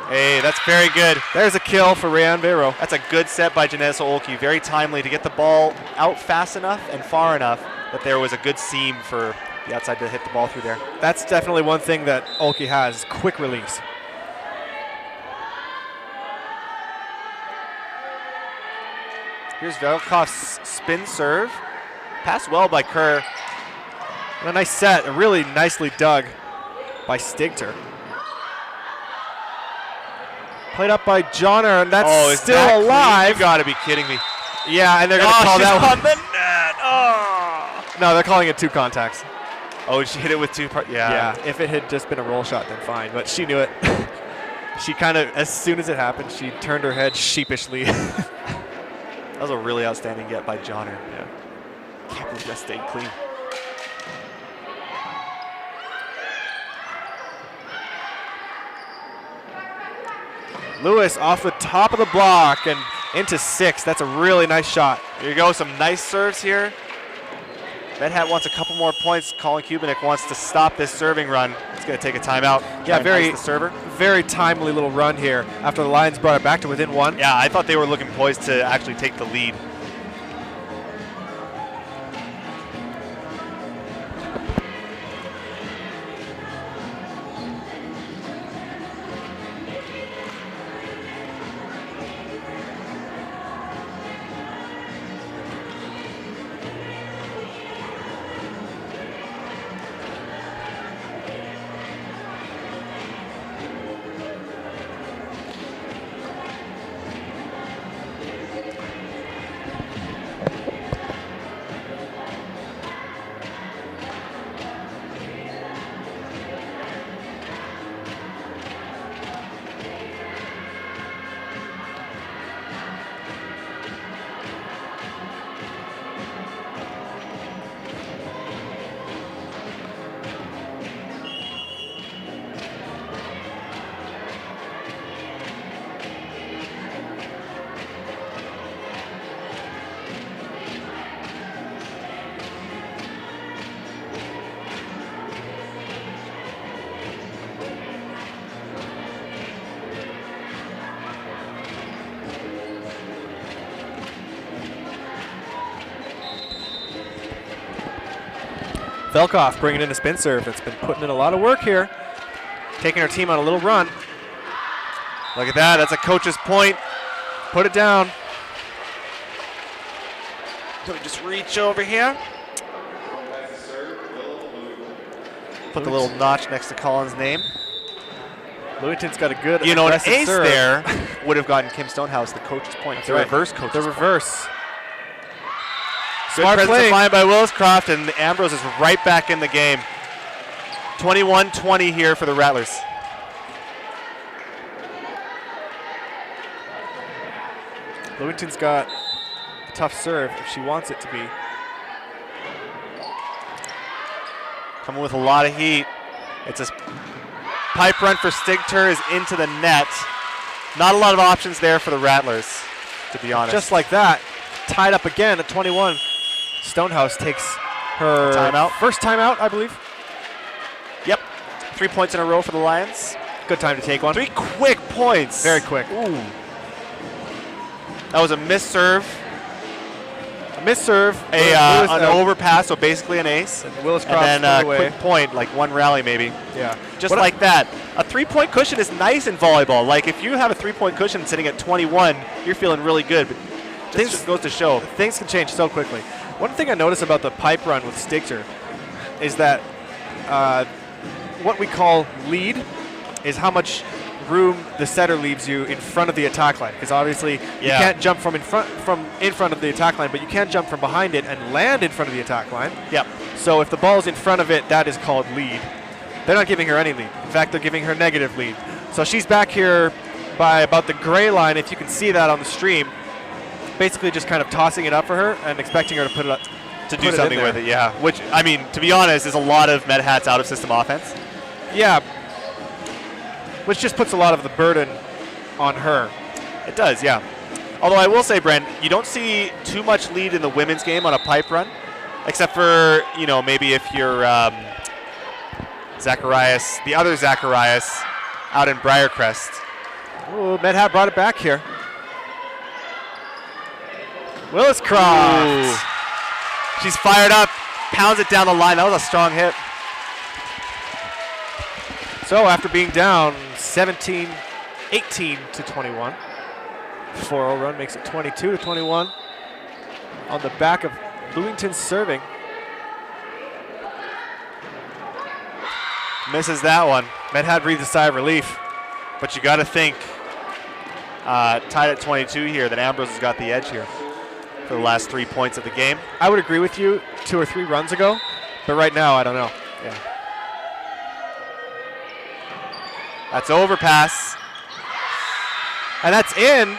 Speaker 13: Hey, that's very good.
Speaker 12: There's a kill for Rayanne Vero.
Speaker 13: That's a good set by Janessa Olkey. Very timely to get the ball out fast enough and far enough that there was a good seam for the outside to hit the ball through there.
Speaker 12: That's definitely one thing that Olkey has, quick release.
Speaker 13: Here's Velkoff's spin serve. Passed well by Kerr.
Speaker 12: And a nice set, really nicely dug by Stigter. Played up by Johnner, and that's still alive.
Speaker 13: You gotta be kidding me.
Speaker 12: Yeah, and they're gonna call that
Speaker 13: on the net. Oh.
Speaker 12: No, they're calling it 2 contacts.
Speaker 13: Oh, she hit it with 2
Speaker 12: Yeah, if it had just been a roll shot, then fine, but she knew it. She kind of, as soon as it happened, she turned her head sheepishly.
Speaker 13: That was a really outstanding get by Johnner. Yeah. Can't believe that stayed clean.
Speaker 12: Lewis off the top of the block and into 6. That's a really nice shot.
Speaker 13: Here you go, some nice serves here. Medhat wants a couple more points. Colin Kubinik wants to stop this serving run. He's going to take a timeout.
Speaker 12: Yeah,
Speaker 13: the server.
Speaker 12: Very timely little run here after the Lions brought it back to within 1.
Speaker 13: Yeah, I thought they were looking poised to actually take the lead.
Speaker 12: Velkoff bringing in a spin serve that's been putting in a lot of work here, taking her team on a little run.
Speaker 13: Look at that. That's a coach's point.
Speaker 12: Put it down.
Speaker 13: So we just reach over here. Put the little notch next to Colin's name.
Speaker 12: Lewington's got a good
Speaker 13: an ace
Speaker 12: serve.
Speaker 13: there would have gotten Kim Stonehouse the coach's point.
Speaker 12: That's
Speaker 13: the
Speaker 12: right.
Speaker 13: reverse coach's
Speaker 12: The reverse.
Speaker 13: point.
Speaker 12: Smart
Speaker 13: Good
Speaker 12: play.
Speaker 13: presence line by Williscroft, and Ambrose is right back in the game. 21-20 here for the Rattlers.
Speaker 12: Lewington's got a tough serve if she wants it to be.
Speaker 13: Coming with a lot of heat. It's a pipe run for Stigter is into the net. Not a lot of options there for the Rattlers, to be honest.
Speaker 12: Just like that, tied up again at 21. Stonehouse takes her first timeout, I believe.
Speaker 13: Yep. 3 points in a row for the Lions.
Speaker 12: Good time to take one.
Speaker 13: 3 quick points.
Speaker 12: Very quick.
Speaker 13: Ooh. That was a missed serve.
Speaker 12: A missed serve.
Speaker 13: An overpass, so basically an ace.
Speaker 12: And Williscroft
Speaker 13: and then
Speaker 12: away.
Speaker 13: quick point, like one rally maybe.
Speaker 12: Yeah.
Speaker 13: Just like that. A 3-point cushion is nice in volleyball. Like if you have a 3-point cushion sitting at 21, you're feeling really good. But this just goes to show.
Speaker 12: Things can change so quickly. One thing I noticed about the pipe run with Stigter is that what we call lead is how much room the setter leaves you in front of the attack line. Because obviously you can't jump from in front of the attack line, but you can jump from behind it and land in front of the attack line.
Speaker 13: Yep.
Speaker 12: So if the ball's in front of it, that is called lead. They're not giving her any lead. In fact, they're giving her negative lead. So she's back here by about the gray line, if you can see that on the stream. Basically just kind of tossing it up for her and expecting her to put it up.
Speaker 13: To do something with it, yeah. Which, I mean, to be honest, is a lot of Medhat's out-of-system offense.
Speaker 12: Yeah. Which just puts a lot of the burden on her.
Speaker 13: It does, yeah. Although I will say, Brent, you don't see too much lead in the women's game on a pipe run, except for, maybe if you're Zacharias, the other Zacharias out in Briarcrest.
Speaker 12: Ooh, Medhat brought it back here. Williscroft.
Speaker 13: Ooh. She's fired up, pounds it down the line. That was a strong hit.
Speaker 12: So after being down 18 to 21, 4-0 run makes it 22 to 21 on the back of Lewington's serving.
Speaker 13: Misses that one.
Speaker 12: Medhat breathes a sigh of relief.
Speaker 13: But you got to think, tied at 22 here, that Ambrose has got the edge here for the last 3 points of the game.
Speaker 12: I would agree with you 2 or 3 runs ago, but right now I don't know.
Speaker 13: Yeah. That's overpass.
Speaker 12: And that's in.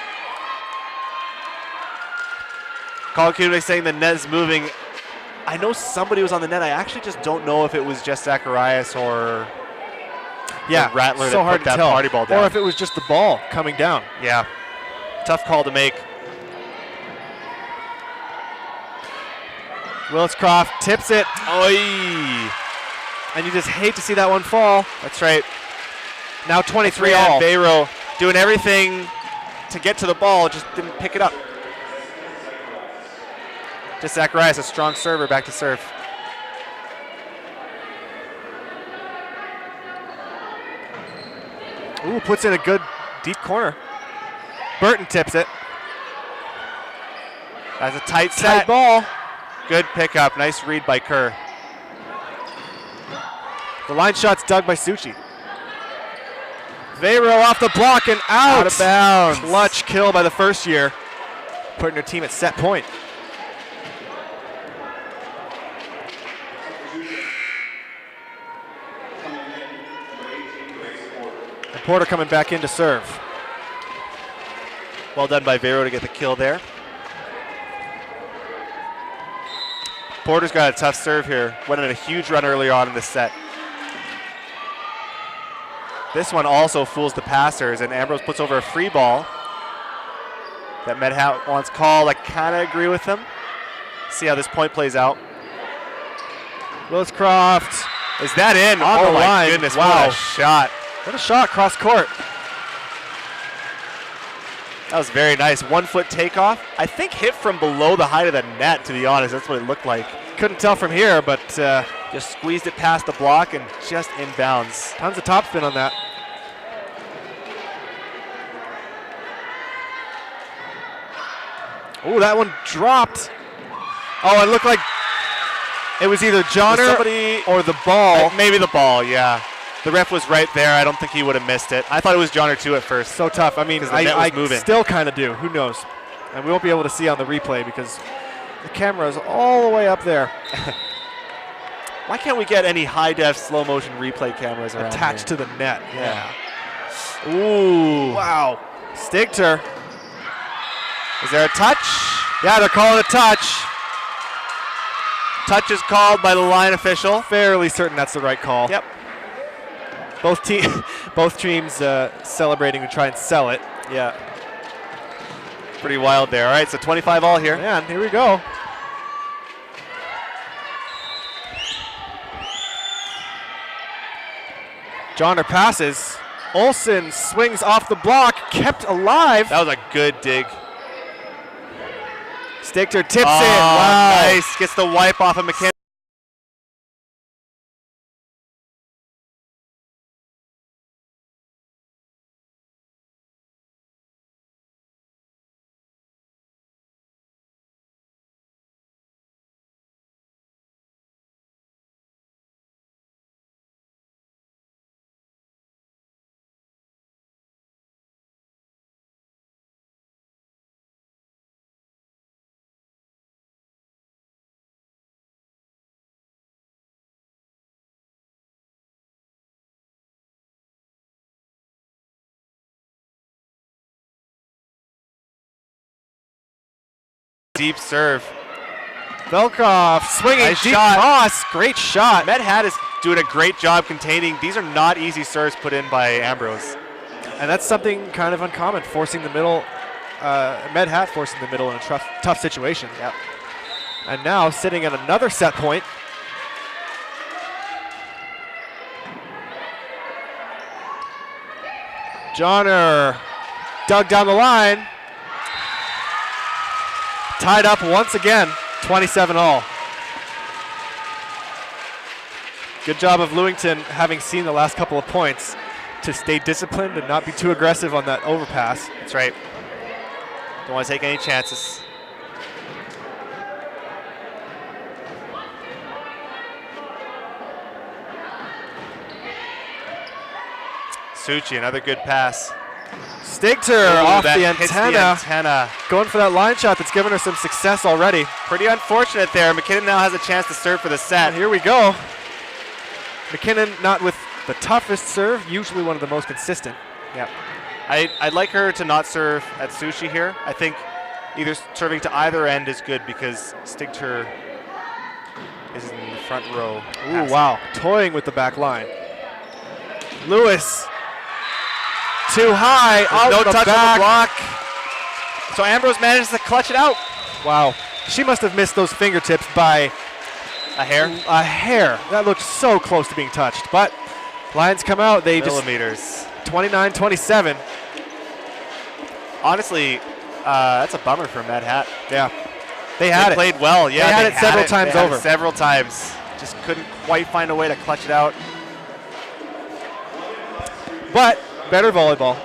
Speaker 13: Colin Kubinik saying the net is moving. I know somebody was on the net. I actually just don't know if it was just Zacharias or Rattler
Speaker 12: so
Speaker 13: that
Speaker 12: hard
Speaker 13: put
Speaker 12: to
Speaker 13: that
Speaker 12: tell.
Speaker 13: party ball down.
Speaker 12: Or if it was just the ball coming down.
Speaker 13: Yeah. Tough call to make.
Speaker 12: Willis-Croft tips it.
Speaker 13: Oy.
Speaker 12: And you just hate to see that one fall.
Speaker 13: That's right.
Speaker 12: Now 23 all.
Speaker 13: Vero doing everything to get to the ball, just didn't pick it up. Just Zacharias, a strong server, back to serve.
Speaker 12: Ooh, puts in a good deep corner. Burton tips it.
Speaker 13: That's a tight set.
Speaker 12: Tight ball.
Speaker 13: Good pickup. Nice read by Kerr.
Speaker 12: The line shot's dug by Suchi. Vero off the block and out.
Speaker 13: Out of bounds.
Speaker 12: Clutch kill by the first year, putting her team at set point. And Porter coming back in to serve.
Speaker 13: Well done by Vero to get the kill there. Porter's got a tough serve here. Went on a huge run early on in the set. This one also fools the passers, and Ambrose puts over a free ball that Medhat wants called. I kind of agree with him. See how this point plays out.
Speaker 12: Willis-Croft.
Speaker 13: Is that in?
Speaker 12: On the
Speaker 13: my
Speaker 12: line.
Speaker 13: Goodness,
Speaker 12: Wow.
Speaker 13: what a shot.
Speaker 12: What a shot cross court.
Speaker 13: That was very nice. 1 foot takeoff. I think hit from below the height of the net, to be honest. That's what it looked like.
Speaker 12: Couldn't tell from here, but
Speaker 13: just squeezed it past the block and just inbounds.
Speaker 12: Tons of topspin on that. Oh, that one dropped. Oh, it looked like it was either Johnner or the ball.
Speaker 13: Maybe the ball, yeah. The ref was right there. I don't think he would have missed it. I thought it was Johnner too at first.
Speaker 12: So tough. I mean, I still kind of do. Who knows? And we won't be able to see on the replay because the camera is all the way up there.
Speaker 13: Why can't we get any high-def, slow-motion replay cameras around
Speaker 12: attached
Speaker 13: here?
Speaker 12: to the net?
Speaker 13: Yeah. Ooh.
Speaker 12: Wow. Stigter.
Speaker 13: Is there a touch?
Speaker 12: Yeah, they're calling a touch.
Speaker 13: Touch is called by the line official.
Speaker 12: Fairly certain that's the right call.
Speaker 13: Yep.
Speaker 12: Both teams celebrating to try and sell it.
Speaker 13: Yeah. Pretty wild there. All right, so 25 all here.
Speaker 12: Yeah, and here we go. Johnner passes. Olsen swings off the block, kept alive.
Speaker 13: That was a good dig.
Speaker 12: Stigter tips in. Wow.
Speaker 13: Nice. Gets the wipe off of McKinnon. Deep serve.
Speaker 12: Velkov swinging
Speaker 13: nice
Speaker 12: deep
Speaker 13: shot.
Speaker 12: cross. Great shot.
Speaker 13: Medhat is doing a great job containing. These are not easy serves put in by Ambrose.
Speaker 12: And that's something kind of uncommon, forcing the middle. Medhat forcing the middle in a tough situation.
Speaker 13: Yep.
Speaker 12: And now sitting at another set point. Johnner dug down the line. Tied up once again, 27 all. Good job of Lewington, having seen the last couple of points, to stay disciplined and not be too aggressive on that overpass.
Speaker 13: That's right. Don't want to take any chances. Suchi, another good pass.
Speaker 12: Stigter off the antenna.
Speaker 13: Hits
Speaker 12: Going for that line shot that's given her some success already.
Speaker 13: Pretty unfortunate there. McKinnon now has a chance to serve for the set.
Speaker 12: And here we go. McKinnon not with the toughest serve, usually one of the most consistent.
Speaker 13: Yep. I'd like her to not serve at Suchi here. I think either serving to either end is good because Stigter is in the front row.
Speaker 12: Ooh, wow. Toying with the back line. Lewis. Too high.
Speaker 13: No touch on the block. So Ambrose manages to clutch it out.
Speaker 12: Wow. She must have missed those fingertips by
Speaker 13: A hair?
Speaker 12: A hair. That looked so close to being touched. But Lions come out. They
Speaker 13: millimeters.
Speaker 12: 29-27.
Speaker 13: Honestly, that's a bummer for Mad Hat.
Speaker 12: Yeah. They had it.
Speaker 13: Played well. Yeah,
Speaker 12: they had it several times over.
Speaker 13: Several times. Just couldn't quite find a way to clutch it out.
Speaker 12: But better volleyball.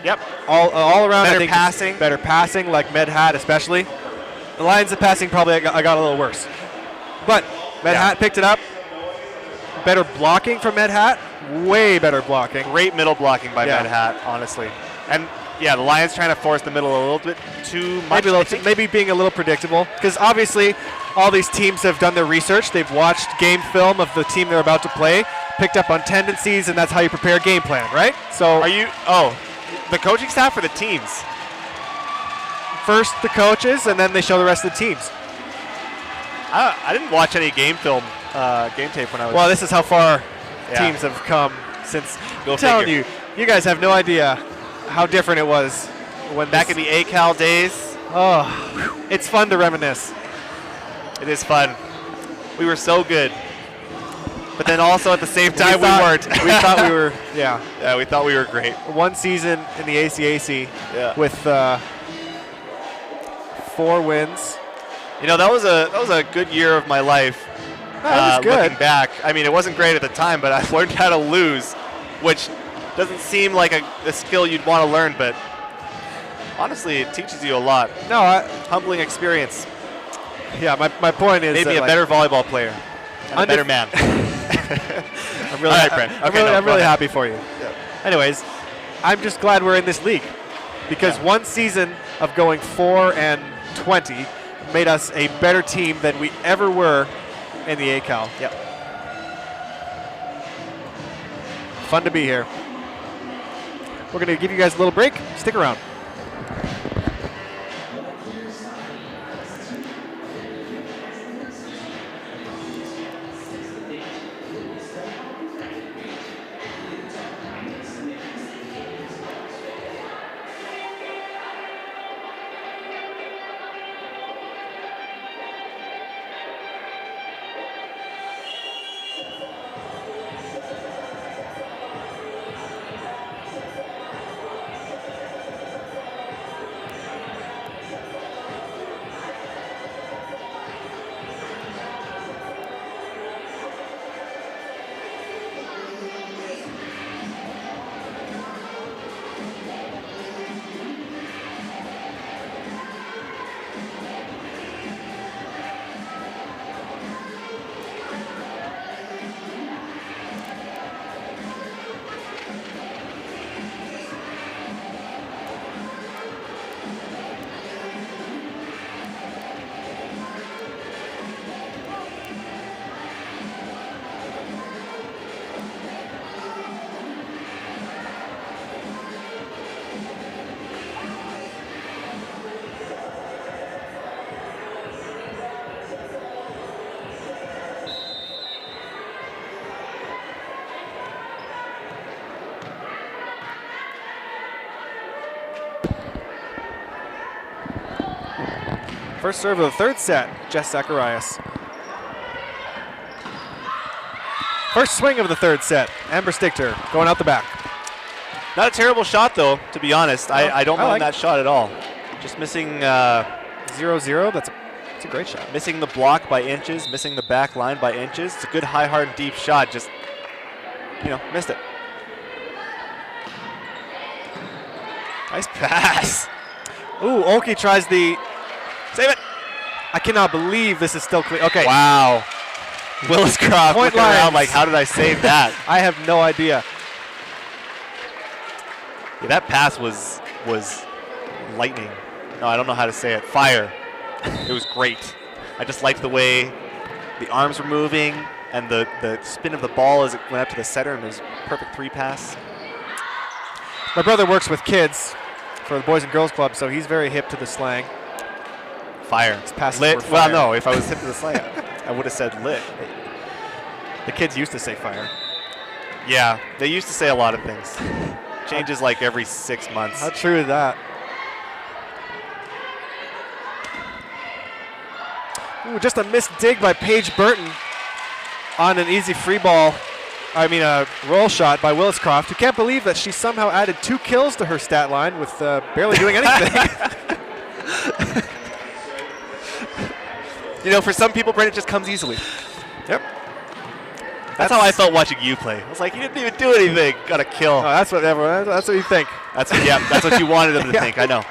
Speaker 13: Yep.
Speaker 12: All around.
Speaker 13: Better
Speaker 12: I think
Speaker 13: passing.
Speaker 12: Better passing, like Med Hat especially. The Lions' passing probably I got a little worse. But Med Hat picked it up. Better blocking from Med Hat. Way better blocking.
Speaker 13: Great middle blocking by Med Hat, honestly. And yeah, the Lions trying to force the middle a little bit too much.
Speaker 12: Maybe being a little predictable. Because obviously all these teams have done their research. They've watched game film of the team they're about to play, picked up on tendencies, and that's how you prepare a game plan, right? So
Speaker 13: the coaching staff or the teams?
Speaker 12: First the coaches, and then they show the rest of the teams.
Speaker 13: I didn't watch any game film, game tape when I was.
Speaker 12: Well, this is how far teams have come since.
Speaker 13: Go
Speaker 12: I'm telling
Speaker 13: figure.
Speaker 12: you guys have no idea how different it was when
Speaker 13: back in the ACAL days.
Speaker 12: Oh, it's fun to reminisce.
Speaker 13: It is fun. We were so good, but then also at the same time we weren't.
Speaker 12: We thought we were, yeah.
Speaker 13: Yeah, we thought we were great.
Speaker 12: One season in the ACAC with 4 wins.
Speaker 13: You know, that was a good year of my life.
Speaker 12: That was good.
Speaker 13: Looking back, I mean, it wasn't great at the time, but I learned how to lose, which doesn't seem like a skill you'd want to learn, but honestly, it teaches you a lot.
Speaker 12: No,
Speaker 13: humbling experience.
Speaker 12: Yeah, my point is
Speaker 13: made me a better volleyball player, and a better man.
Speaker 12: I'm really,
Speaker 13: all right, Brent.
Speaker 12: I'm really happy for you. Yeah. Anyways, I'm just glad we're in this league because one season of going 4-20 made us a better team than we ever were in the ACAL.
Speaker 13: Yep.
Speaker 12: Fun to be here. We're going to give you guys a little break. Stick around. First serve of the third set, Jess Zacharias. First swing of the third set, Amber Stichter going out the back.
Speaker 13: Not a terrible shot, though, to be honest.
Speaker 12: No,
Speaker 13: I don't mind
Speaker 12: like
Speaker 13: that shot at all. Just missing
Speaker 12: 0-0. That's a great shot.
Speaker 13: Missing the block by inches, missing the back line by inches. It's a good high, hard, deep shot. Just, missed it. Nice pass.
Speaker 12: Ooh, Oki tries the...
Speaker 13: Save it.
Speaker 12: I cannot believe this is still clean. Okay.
Speaker 13: Wow. Willis Croft
Speaker 12: Point
Speaker 13: looking around
Speaker 12: lines.
Speaker 13: like, how did I save that?
Speaker 12: I have no idea.
Speaker 13: Yeah, that pass was lightning. No, I don't know how to say it. Fire. It was great. I just liked the way the arms were moving and the spin of the ball as it went up to the center, and it was a perfect 3-pass.
Speaker 12: My brother works with kids for the Boys and Girls Club, so he's very hip to the slang.
Speaker 13: Fire.
Speaker 12: His passes
Speaker 13: Lit.
Speaker 12: were
Speaker 13: Well,
Speaker 12: fire.
Speaker 13: no, if I was hip to the slang, I would have said lit.
Speaker 12: The kids used to say fire.
Speaker 13: Yeah, they used to say a lot of things. Changes like every 6 months.
Speaker 12: How true is that? Ooh, just a missed dig by Paige Burton on an easy free ball. I mean, a roll shot by Willis Croft, who can't believe that she somehow added 2 kills to her stat line with barely doing anything.
Speaker 13: You know, for some people, Brent, it just comes easily.
Speaker 12: Yep.
Speaker 13: That's how I felt watching you play. I was like, you didn't even do anything. Got a kill.
Speaker 12: Oh, that's what everyone. That's what you think.
Speaker 13: That's what you wanted them to think. I know.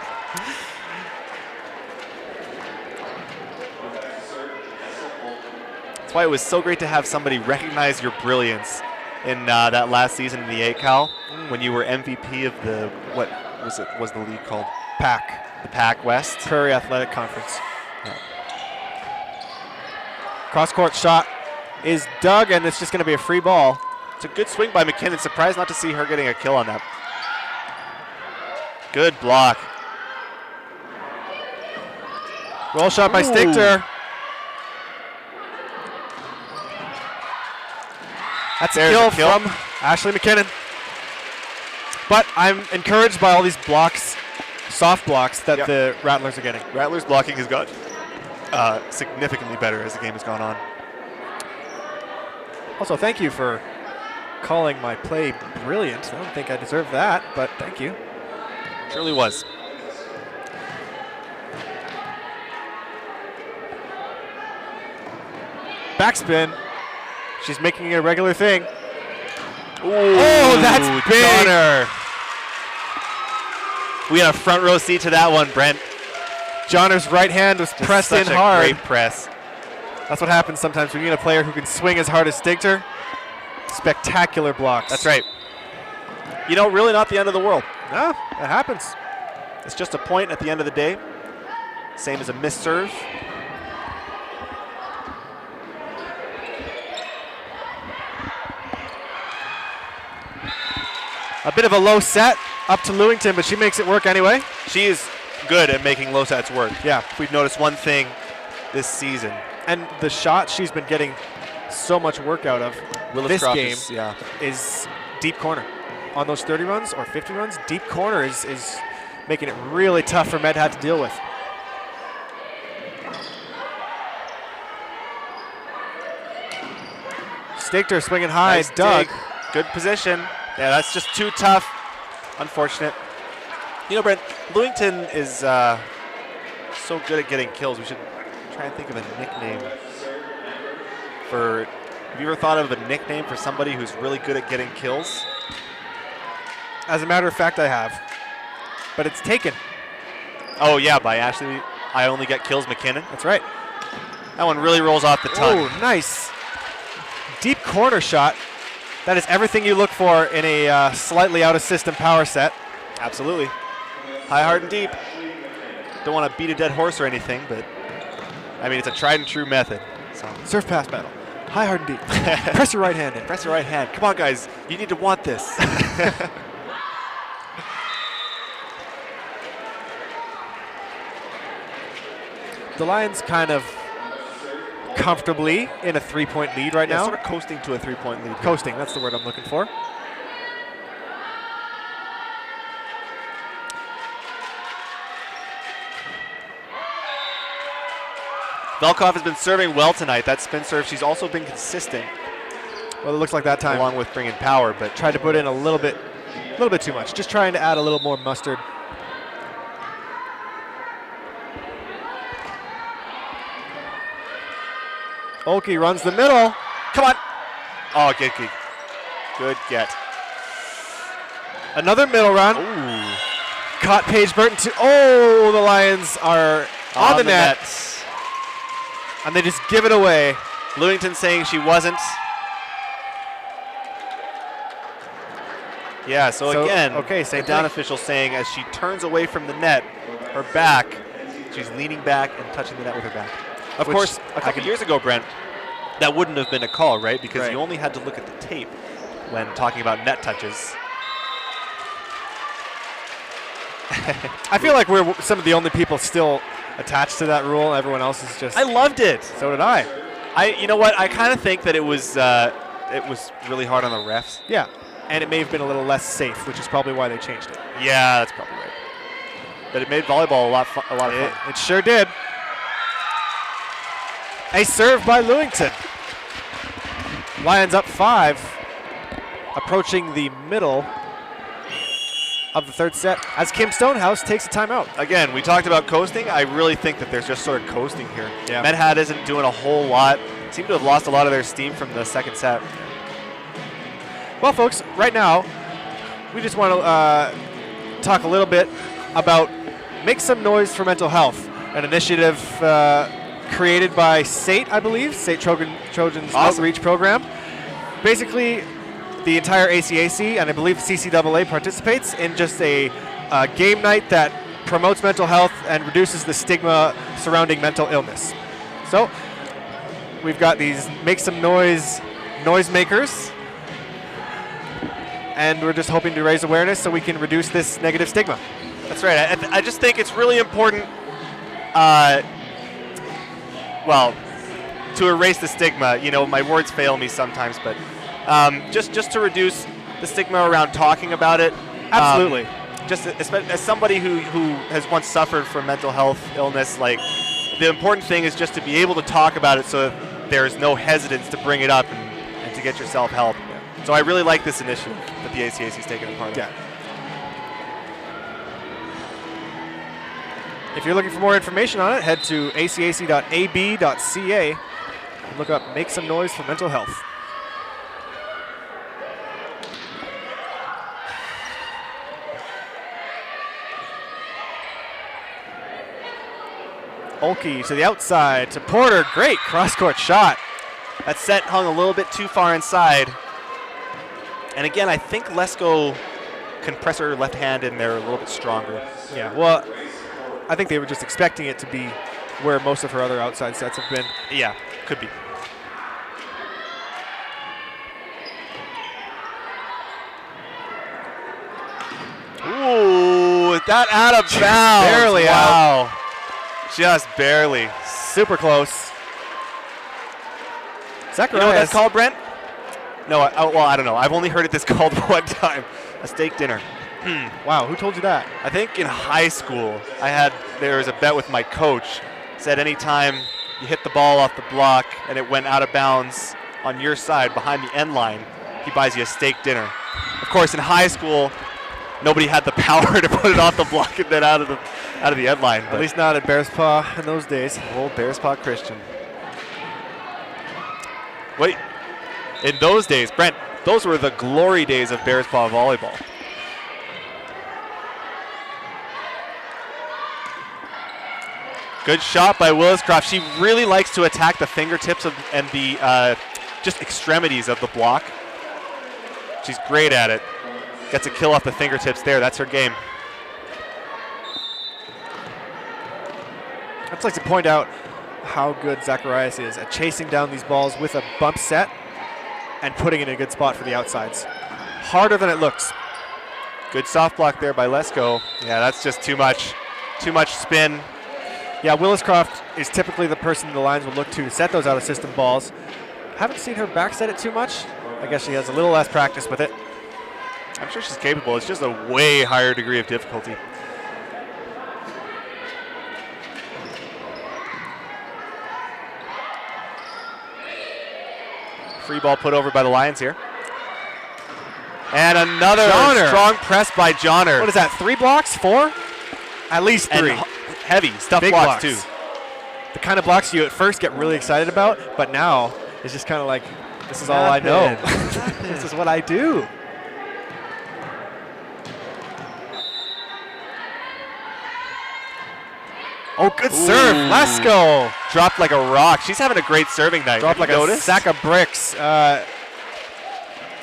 Speaker 13: That's why it was so great to have somebody recognize your brilliance in that last season in the ACAC when you were MVP of the, what was the league called?
Speaker 12: PAC.
Speaker 13: The PAC West.
Speaker 12: Prairie Athletic Conference. Yeah. Cross-court shot is dug, and it's just going to be a free ball.
Speaker 13: It's a good swing by McKinnon. Surprised not to see her getting a kill on that. Good block.
Speaker 12: Roll shot by Stigter. That's a kill from Ashley McKinnon. But I'm encouraged by all these blocks, soft blocks, that the Rattlers are getting.
Speaker 13: Rattlers blocking has got significantly better as the game has gone on.
Speaker 12: Also, thank you for calling my play brilliant. I don't think I deserve that, but thank you.
Speaker 13: Surely was.
Speaker 12: Backspin. She's making it a regular thing.
Speaker 13: Ooh,
Speaker 12: oh, that's big.
Speaker 13: Johnner. We had a front row seat to that one, Brent.
Speaker 12: Johnner's right hand was pressed in hard.
Speaker 13: Great press.
Speaker 12: That's what happens sometimes when you get a player who can swing as hard as Stigter. Spectacular blocks.
Speaker 13: That's right. You know, really not the end of the world.
Speaker 12: No, it happens.
Speaker 13: It's just a point at the end of the day. Same as a missed serve.
Speaker 12: A bit of a low set up to Lewington, but she makes it work anyway.
Speaker 13: She is good at making low sets work.
Speaker 12: Yeah.
Speaker 13: If we've noticed one thing this season.
Speaker 12: And the shot she's been getting so much work out of this game is deep corner. On those 30 runs or 50 runs, deep corner is making it really tough for Medhat to deal with. Stigter swinging high,
Speaker 13: nice
Speaker 12: dug.
Speaker 13: Dig. Good position. Yeah, that's just too tough. Unfortunate. You know, Brent, Lewington is so good at getting kills. We should try and think of a nickname for. Have you ever thought of a nickname for somebody who's really good at getting kills?
Speaker 12: As a matter of fact, I have. But it's taken.
Speaker 13: Oh, yeah, by Ashley. I only get kills McKinnon.
Speaker 12: That's right.
Speaker 13: That one really rolls off the tongue.
Speaker 12: Oh, nice. Deep corner shot. That is everything you look for in a slightly out-of-system power set.
Speaker 13: Absolutely. High, hard, and deep. Don't want to beat a dead horse or anything, but I mean, it's a tried and true method. So.
Speaker 12: Surf pass battle. High, hard, and deep. Press your right hand in.
Speaker 13: Press your right hand. Come on, guys. You need to want this.
Speaker 12: The Lions kind of comfortably in a 3-point lead right now.
Speaker 13: Sort of coasting to a 3-point lead.
Speaker 12: Coasting, that's the word I'm looking for.
Speaker 13: Velkoff has been serving well tonight. That spin serve, she's also been consistent.
Speaker 12: Well, it looks like that time.
Speaker 13: Along with bringing power, but
Speaker 12: tried to put in a little bit too much. Just trying to add a little more mustard. Olkey runs the middle.
Speaker 13: Come on. Oh, good kick. Good get.
Speaker 12: Another middle run.
Speaker 13: Ooh.
Speaker 12: Caught Paige Burton too. Oh, the Lions are on the net. And they just give it away.
Speaker 13: Lewington saying she wasn't. Yeah, so again,
Speaker 12: same
Speaker 13: down
Speaker 12: thing.
Speaker 13: official saying as she turns away from the net, her back, she's leaning back and touching the net with her back. Of course, a couple years ago, Brent, that wouldn't have been a call, right? Because you only had to look at the tape when talking about net touches.
Speaker 12: I feel like we're some of the only people still attached to that rule. Everyone else is just.
Speaker 13: I loved it.
Speaker 12: So did I.
Speaker 13: You know what? I kind of think that it was really hard on the refs.
Speaker 12: Yeah, and it may have been a little less safe, which is probably why they changed it.
Speaker 13: Yeah, that's probably right. But it made volleyball a lot of fun.
Speaker 12: It sure did. A serve by Lewington. Lions up 5, approaching the middle of the third set as Kim Stonehouse takes a timeout.
Speaker 13: Again, we talked about coasting. I really think that there's just sort of coasting here.
Speaker 12: Yeah.
Speaker 13: Medhat isn't doing a whole lot. Seem to have lost a lot of their steam from the second set.
Speaker 12: Well, folks, right now, we just want to talk a little bit about Make Some Noise for Mental Health, an initiative created by SATE, I believe, SATE Trojans Outreach Program. Basically, the entire ACAC, and I believe CCAA participates in just a game night that promotes mental health and reduces the stigma surrounding mental illness. So, we've got these Make Some Noise noisemakers, and we're just hoping to raise awareness so we can reduce this negative stigma.
Speaker 13: That's right. I just think it's really important, well, to erase the stigma. You know, my words fail me sometimes, but just to reduce the stigma around talking about it.
Speaker 12: Absolutely.
Speaker 13: Just as somebody who has once suffered from mental health illness, like, the important thing is just to be able to talk about it so that there's no hesitance to bring it up and to get yourself help. Yeah. So I really like this initiative that the ACAC is taking a part of.
Speaker 12: Yeah. If you're looking for more information on it, head to acac.ab.ca and look up Make Some Noise for Mental Health. Olkey to the outside to Porter. Great cross-court shot.
Speaker 13: That set hung a little bit too far inside. And again, I think Lesko can press her left hand in there a little bit stronger.
Speaker 12: Yeah, well, I think they were just expecting it to be where most of her other outside sets have been.
Speaker 13: Yeah, could be. Ooh, that out of bounds.
Speaker 12: Barely
Speaker 13: wow.
Speaker 12: out.
Speaker 13: Just barely.
Speaker 12: Super close. Zacharias.
Speaker 13: You know what that's called, Brent? No, well, I don't know. I've only heard it this called one time. A steak dinner.
Speaker 12: Wow, who told you that?
Speaker 13: I think in high school, there was a bet with my coach. Said anytime you hit the ball off the block and it went out of bounds on your side behind the end line, he buys you a steak dinner. Of course, in high school, nobody had the power to put it off the block and then out of the end line.
Speaker 12: At least not at Bears Paw in those days.
Speaker 13: Old Bears Paw Christian. Wait, in those days, Brent, those were the glory days of Bears Paw volleyball. Good shot by Williscroft. She really likes to attack the fingertips and the just extremities of the block. She's great at it. Gets a kill off the fingertips there. That's her game.
Speaker 12: I'd just like to point out how good Zacharias is at chasing down these balls with a bump set and putting it in a good spot for the outsides. Harder than it looks.
Speaker 13: Good soft block there by Lesko. Yeah, that's just too much. Too much spin.
Speaker 12: Yeah, Williscroft is typically the person the Lions would look to set those out-of-system balls. Haven't seen her back set it too much. I guess she has a little less practice with it.
Speaker 13: I'm sure she's capable. It's just a way higher degree of difficulty. Free ball put over by the Lions here. And another strong press by Johnner.
Speaker 12: What is that, 3 blocks, 4? At least 3.
Speaker 13: And heavy, stuff
Speaker 12: Big
Speaker 13: blocks too.
Speaker 12: The kind of blocks you at first get really excited about, but now it's just kind of like, this is all I know. This is what I do. Oh, good serve, Lesko.
Speaker 13: Dropped like a rock. She's having a great serving night.
Speaker 12: Dropped like a sack of bricks. I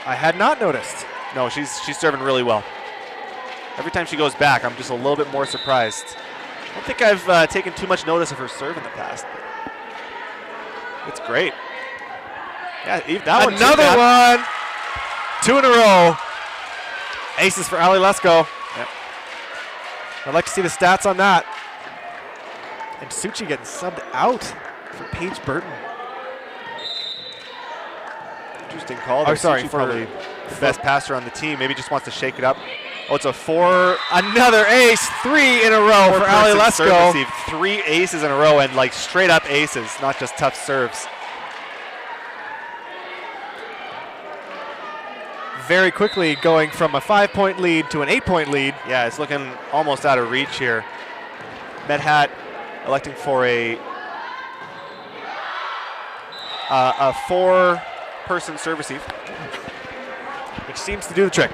Speaker 12: had not noticed.
Speaker 13: No, she's serving really well. Every time she goes back, I'm just a little bit more surprised. I don't think I've taken too much notice of her serve in the past. It's great. Yeah, that
Speaker 12: another one. 2 in a row. Aces for Ali Lesko.
Speaker 13: Yep.
Speaker 12: I'd like to see the stats on that. And Suchi getting subbed out for Paige Burton.
Speaker 13: Interesting call.
Speaker 12: Oh, sorry,
Speaker 13: Suchi probably the best passer on the team. Maybe just wants to shake it up. Oh, it's
Speaker 12: Another ace, 3 in a row for Ali Lesko.
Speaker 13: 3 aces in a row, and like straight up aces, not just tough serves.
Speaker 12: Very quickly going from a 5-point lead to an 8-point lead.
Speaker 13: Yeah, it's looking almost out of reach here. Medhat electing for a 4-person serve receive,
Speaker 12: which seems to do the trick.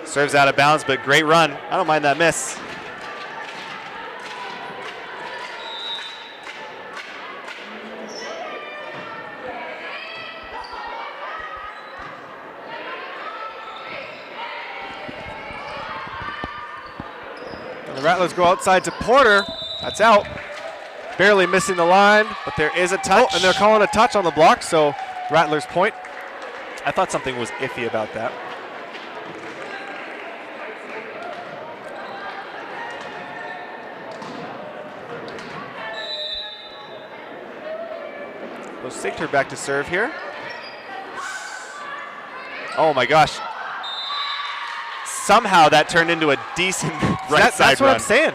Speaker 13: Serves out of bounds, but great run. I don't mind that miss.
Speaker 12: And the Rattlers go outside to Porter. That's out. Barely missing the line, but there is a touch. Oh, and they're calling a touch on the block, so Rattlers point.
Speaker 13: I thought something was iffy about that. Sigter back to serve here. Oh my gosh. Somehow that turned into a decent right side
Speaker 12: That's what
Speaker 13: run.
Speaker 12: I'm saying.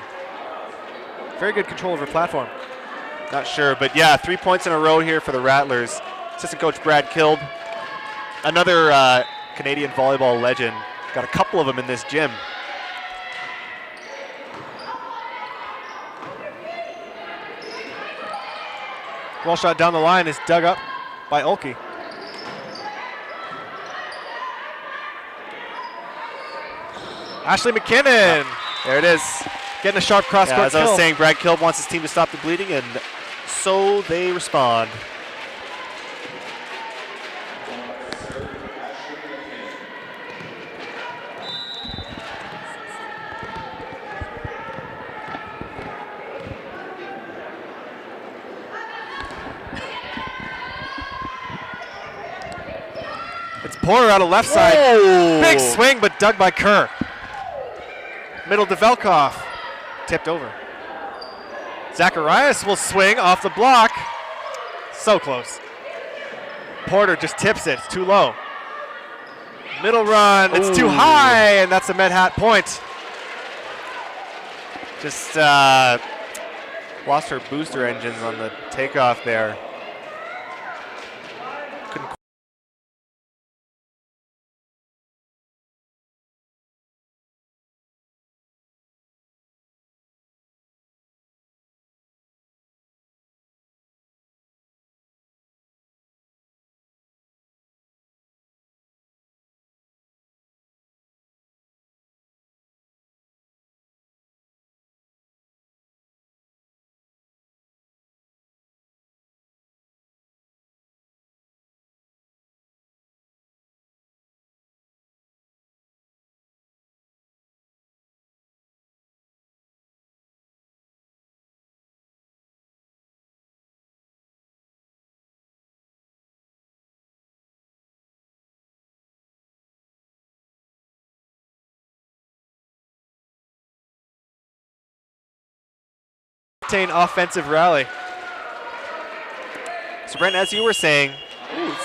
Speaker 12: Very good control of her platform.
Speaker 13: Not sure, but yeah, 3 points in a row here for the Rattlers. Assistant coach Brad Kild, another Canadian volleyball legend. Got a couple of them in this gym.
Speaker 12: Ball shot down the line is dug up by Olkey. Ashley McKinnon. There it is. Getting a sharp cross-court
Speaker 13: as I was
Speaker 12: kill.
Speaker 13: saying, Brad Kild wants his team to stop the bleeding, and so they respond.
Speaker 12: It's Porter out of left side.
Speaker 13: Whoa.
Speaker 12: Big swing, but dug by Kerr. Middle to Velkoff. Tipped over. Zacharias will swing off the block. So close. Porter just tips it. It's too low. Middle run. It's too high, and that's a Medhat point.
Speaker 13: Just lost her booster engines on the takeoff there. Couldn't.
Speaker 12: Offensive rally.
Speaker 13: So Brent, as you were saying,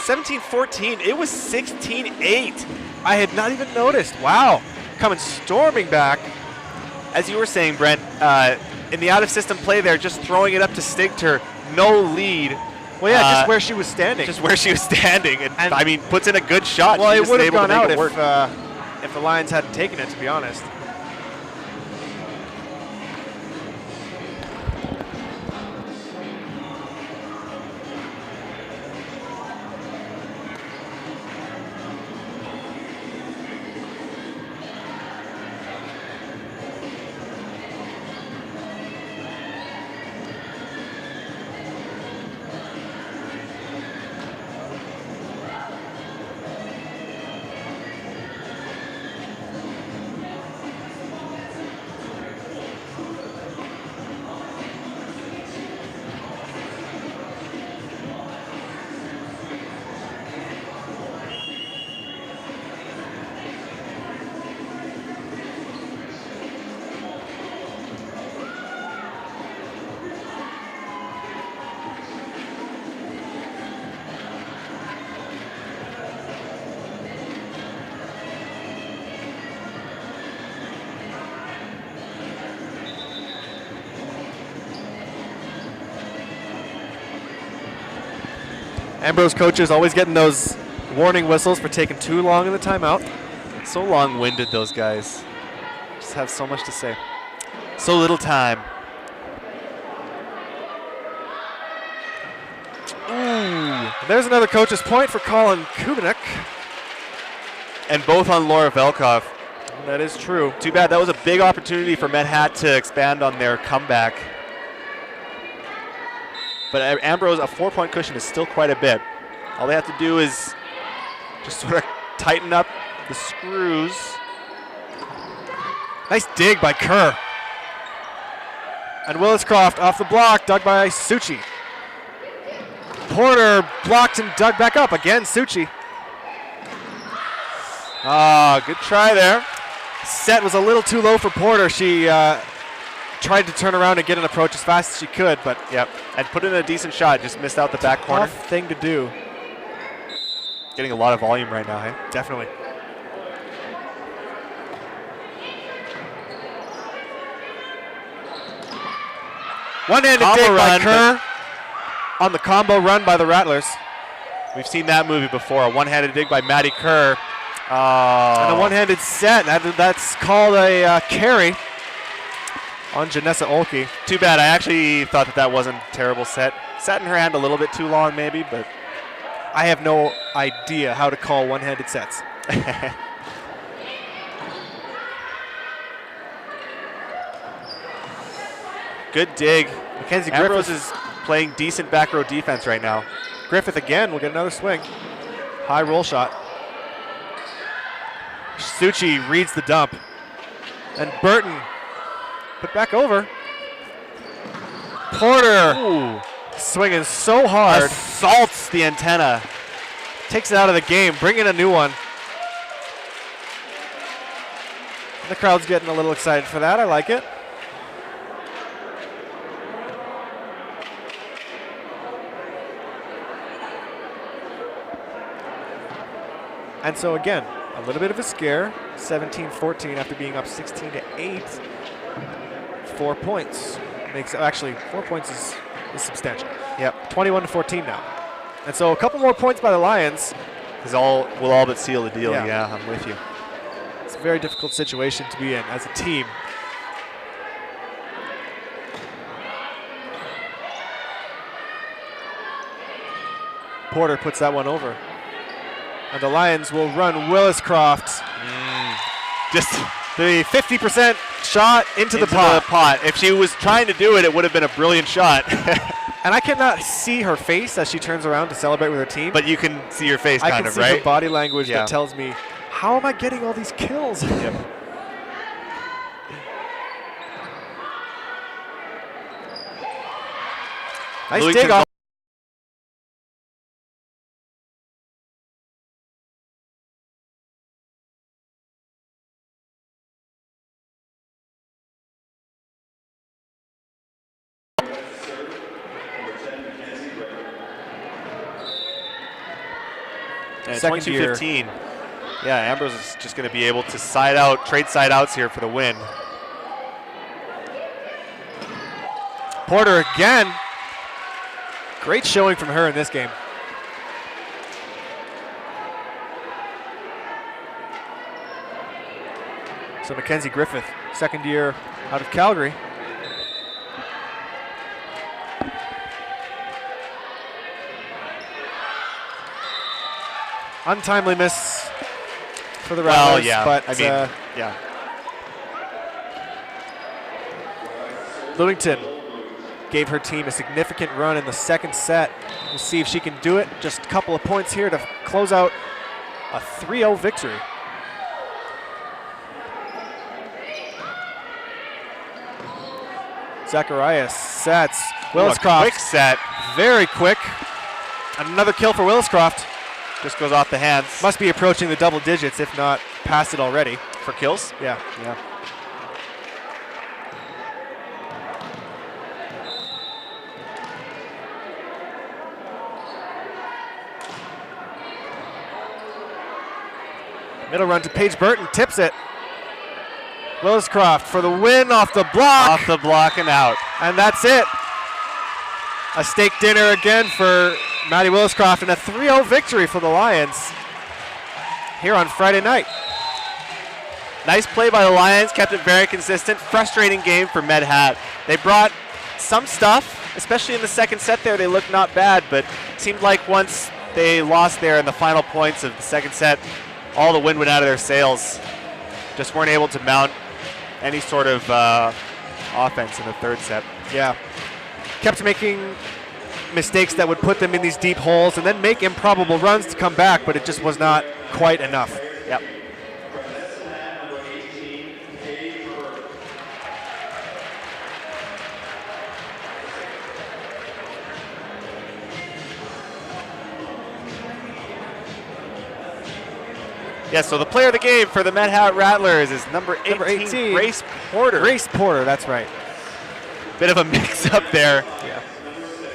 Speaker 13: 17-14, it was 16-8.
Speaker 12: I had not even noticed. Wow. Coming storming back.
Speaker 13: As you were saying, Brent, in the out-of-system play there, just throwing it up to Stigter, no lead.
Speaker 12: Well, yeah, just where she was standing.
Speaker 13: Just where she was standing. And I mean, puts in a good shot.
Speaker 12: Well,
Speaker 13: She
Speaker 12: it would have gone out
Speaker 13: if
Speaker 12: if the Lions hadn't taken it, to be honest. Ambrose coaches always getting those warning whistles for taking too long in the timeout.
Speaker 13: So long-winded, those guys. Just have so much to say. So little time.
Speaker 12: Ooh. There's another coach's point for Colin Kubinek.
Speaker 13: And both on Laura Velkov.
Speaker 12: That is true.
Speaker 13: Too bad. That was a big opportunity for Medhat to expand on their comeback. But Ambrose, a 4-point cushion is still quite a bit. All they have to do is just sort of tighten up the screws.
Speaker 12: Nice dig by Kerr. And Williscroft off the block, dug by Suchi. Porter blocked and dug back up. Again, Suchi.
Speaker 13: Ah, good try there.
Speaker 12: Set was a little too low for Porter. She tried to turn around and get an approach as fast as she could, but
Speaker 13: yep, and put in a decent shot. Just missed out the back corner.
Speaker 12: Tough thing to do.
Speaker 13: Getting a lot of volume right now, hey?
Speaker 12: Definitely. One-handed dig by Kerr on the combo run by the Rattlers.
Speaker 13: We've seen that movie before. A one-handed dig by Maddie Kerr.
Speaker 12: And a one-handed set. That's called a carry on Janessa Olkey.
Speaker 13: Too bad. I actually thought that wasn't a terrible set. Sat in her hand a little bit too long maybe, but
Speaker 12: I have no idea how to call one-handed sets.
Speaker 13: Good dig.
Speaker 12: Mackenzie
Speaker 13: Ambrose
Speaker 12: Griffith
Speaker 13: is playing decent back row defense right now.
Speaker 12: Griffith again will get another swing. High roll shot. Suchi reads the dump. And Burton put back over. Porter
Speaker 13: Ooh.
Speaker 12: Swinging so hard.
Speaker 13: Assaults the antenna.
Speaker 12: Takes it out of the game. Bring in a new one. The crowd's getting a little excited for that. I like it. And so again, a little bit of a scare. 17-14 after being up 16-8. 4 points. Actually, 4 points is substantial. Yep, 21-14 now. And so a couple more points by the Lions
Speaker 13: will all but seal the deal. Yeah, I'm with you.
Speaker 12: It's a very difficult situation to be in as a team. Porter puts that one over. And the Lions will run Williscroft. Just the 50% shot into the pot.
Speaker 13: If she was trying to do it, it would have been a brilliant shot.
Speaker 12: And I cannot see her face as she turns around to celebrate with her team.
Speaker 13: But you can see your face,
Speaker 12: I can see
Speaker 13: right?
Speaker 12: her body language that tells me, how am I getting all these kills?
Speaker 13: Yep.
Speaker 12: Nice dig off.
Speaker 13: And 22-15. Yeah, Ambrose is just going to be able to trade side outs here for the win.
Speaker 12: Porter again. Great showing from her in this game. So Mackenzie Griffith, second year out of Calgary. Untimely miss for the Rattlers, but
Speaker 13: yeah.
Speaker 12: Lewington gave her team a significant run in the second set. We'll see if she can do it. Just a couple of points here to close out a 3-0 victory. Zacharias sets. Williscroft.
Speaker 13: Quick set.
Speaker 12: Very quick. Another kill for Williscroft.
Speaker 13: Just goes off the hands.
Speaker 12: Must be approaching the double digits, if not past it already.
Speaker 13: For kills?
Speaker 12: Yeah. Middle run to Paige Burton, tips it. Williscroft for the win off the block.
Speaker 13: Off the block and out.
Speaker 12: And that's it. A steak dinner again for Maddie Williscroft in a 3-0 victory for the Lions here on Friday night.
Speaker 13: Nice play by the Lions, kept it very consistent. Frustrating game for Med Hat. They brought some stuff, especially in the second set there. They looked not bad, but it seemed like once they lost there in the final points of the second set, all the wind went out of their sails. Just weren't able to mount any sort of offense in the third set.
Speaker 12: Yeah. Kept making mistakes that would put them in these deep holes and then make improbable runs to come back, but it just was not quite enough.
Speaker 13: Yep. Yeah, so the player of the game for the Med Hat Rattlers is number 18, Grace Porter.
Speaker 12: Grace Porter, that's right.
Speaker 13: Bit of a mix-up there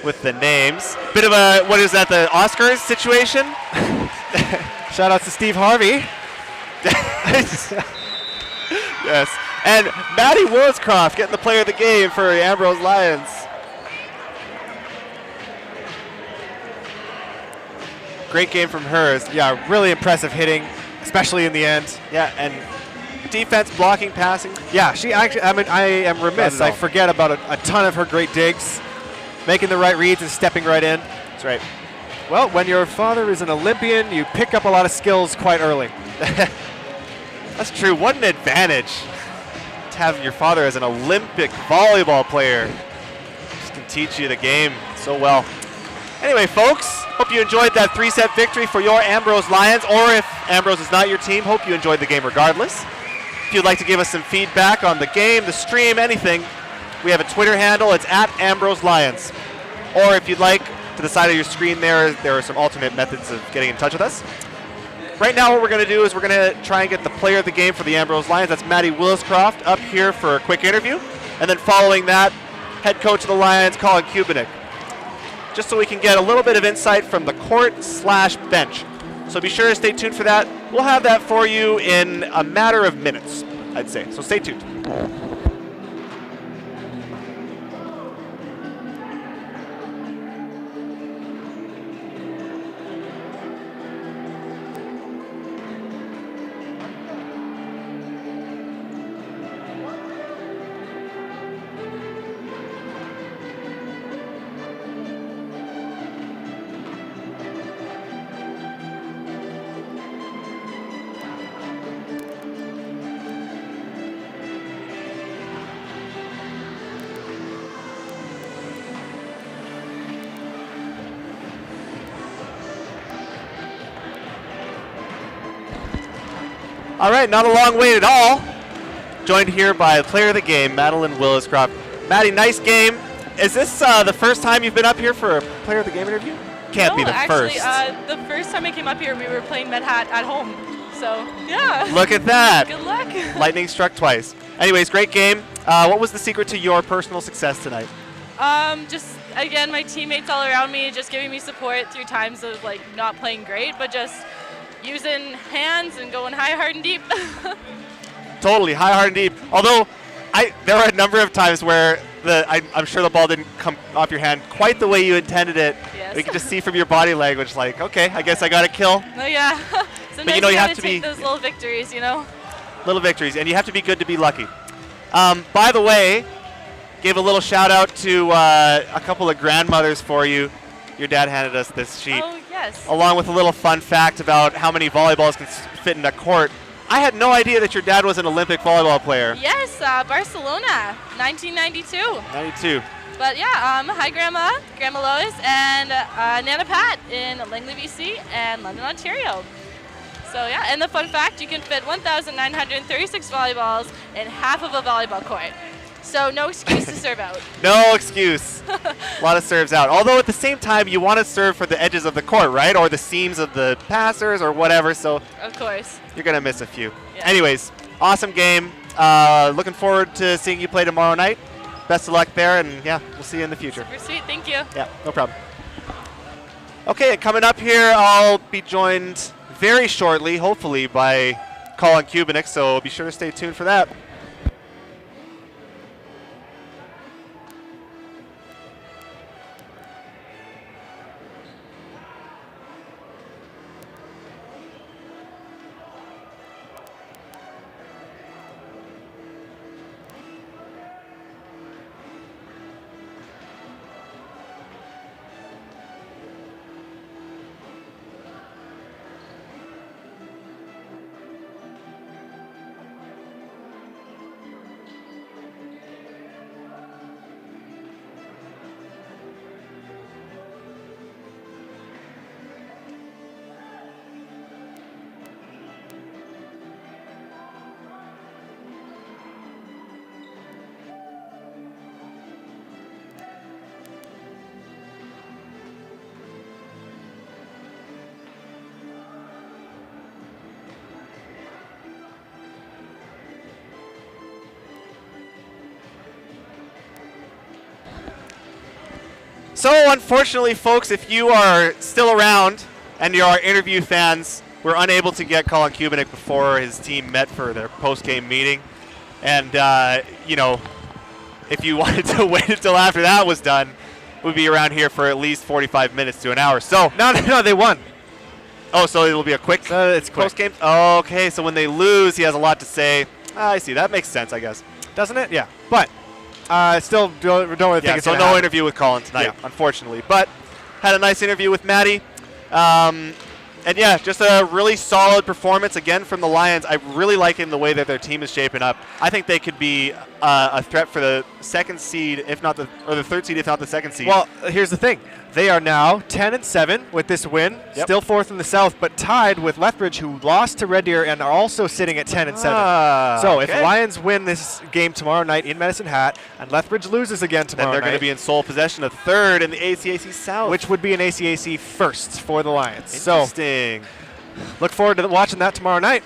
Speaker 13: with the names. Bit of a, what is that, the Oscars situation?
Speaker 12: Shout out to Steve Harvey.
Speaker 13: Yes. And Maddie Williscroft getting the player of the game for the Ambrose Lions. Great game from hers.
Speaker 12: Yeah, really impressive hitting, especially in the end.
Speaker 13: Yeah, and defense, blocking, passing.
Speaker 12: Yeah, she actually, I mean, I am remiss. I forget about a ton of her great digs, making the right reads and stepping right in.
Speaker 13: That's right.
Speaker 12: Well, when your father is an Olympian, you pick up a lot of skills quite early.
Speaker 13: That's true. What an advantage to have your father as an Olympic volleyball player. Just can teach you the game so well. Anyway, folks, hope you enjoyed that 3-set victory for your Ambrose Lions, or if Ambrose is not your team, hope you enjoyed the game regardless. If you'd like to give us some feedback on the game, the stream, anything, we have a Twitter handle. It's @Ambrose Lions. Or if you'd like, to the side of your screen there are some alternate methods of getting in touch with us. Right now what we're going to do is we're going to try and get the player of the game for the Ambrose Lions. That's Maddie Williscroft up here for a quick interview. And then following that, head coach of the Lions, Colin Kubinick. Just so we can get a little bit of insight from the court/bench. So be sure to stay tuned for that. We'll have that for you in a matter of minutes, I'd say. So stay tuned. All right, not a long wait at all. Joined here by player of the game, Madeline Williscroft. Maddie, nice game. Is this the first time you've been up here for a player of the game interview? Can't be the first.
Speaker 4: Actually, the first time I came up here, we were playing Med Hat at home. So, yeah.
Speaker 13: Look at that.
Speaker 4: Good luck.
Speaker 13: Lightning struck twice. Anyways, great game. What was the secret to your personal success tonight?
Speaker 4: Just, again, my teammates all around me just giving me support through times of, like, not playing great, but just using hands and going high, hard, and deep.
Speaker 13: Totally, high, hard, and deep. Although, there were a number of times where I'm sure the ball didn't come off your hand quite the way you intended it.
Speaker 4: Yes.
Speaker 13: We could just see from your body language, like, okay, I guess I got a kill.
Speaker 4: Oh, yeah. Sometimes
Speaker 13: but you know, you have to
Speaker 4: take
Speaker 13: be
Speaker 4: those little victories, you know?
Speaker 13: Little victories, and you have to be good to be lucky. By the way, gave a little shout out to a couple of grandmothers for you. Your dad handed us this sheet.
Speaker 4: Oh, yes.
Speaker 13: Along with a little fun fact about how many volleyballs can fit in a court. I had no idea that your dad was an Olympic volleyball player.
Speaker 4: Yes, Barcelona, 1992.
Speaker 13: 92.
Speaker 4: But yeah, hi Grandma, Grandma Lois, and Nana Pat in Langley, BC, and London, Ontario. So yeah, and the fun fact, you can fit 1,936 volleyballs in half of a volleyball court. So no excuse to serve out.
Speaker 13: No excuse. A lot of serves out. Although at the same time, you want to serve for the edges of the court, right? Or the seams of the passers or whatever. So
Speaker 4: of course.
Speaker 13: You're going to miss a few.
Speaker 4: Yeah.
Speaker 13: Anyways, awesome game. Looking forward to seeing you play tomorrow night. Best of luck there, and yeah, we'll see you in the future.
Speaker 4: Super sweet, thank you.
Speaker 13: Yeah, no problem. Okay, coming up here, I'll be joined very shortly, hopefully, by Colin Kubinick, so be sure to stay tuned for that. So unfortunately, folks, if you are still around and you're our interview fans, we're unable to get Colin Kubinick before his team met for their post-game meeting. And, if you wanted to wait until after that was done, we'd be around here for at least 45 minutes to an hour. So
Speaker 12: No, they won.
Speaker 13: Oh, so it'll be a quick
Speaker 12: it's quick.
Speaker 13: post-game? Okay, so when they lose, he has a lot to say. I see. That makes sense, I guess.
Speaker 12: Doesn't it? Yeah. But still don't really think it's
Speaker 13: so
Speaker 12: gonna
Speaker 13: no
Speaker 12: happen.
Speaker 13: interview with Colin tonight,
Speaker 12: Yeah.
Speaker 13: unfortunately. But had a nice interview with Maddie. And yeah, just a really solid performance again from the Lions. I really like the way that their team is shaping up. I think they could be a threat for the second seed, or the third seed, if not the second seed.
Speaker 12: Well, here's the thing. They are now 10-7 with this win, still fourth in the South, but tied with Lethbridge, who lost to Red Deer and are also sitting at 10-7. So if Lions win this game tomorrow night in Medicine Hat and Lethbridge loses again tomorrow
Speaker 13: then they're going
Speaker 12: night,
Speaker 13: to be in sole possession of third in the ACAC South,
Speaker 12: which would be an ACAC first for the Lions.
Speaker 13: Interesting.
Speaker 12: So look forward to watching that tomorrow night.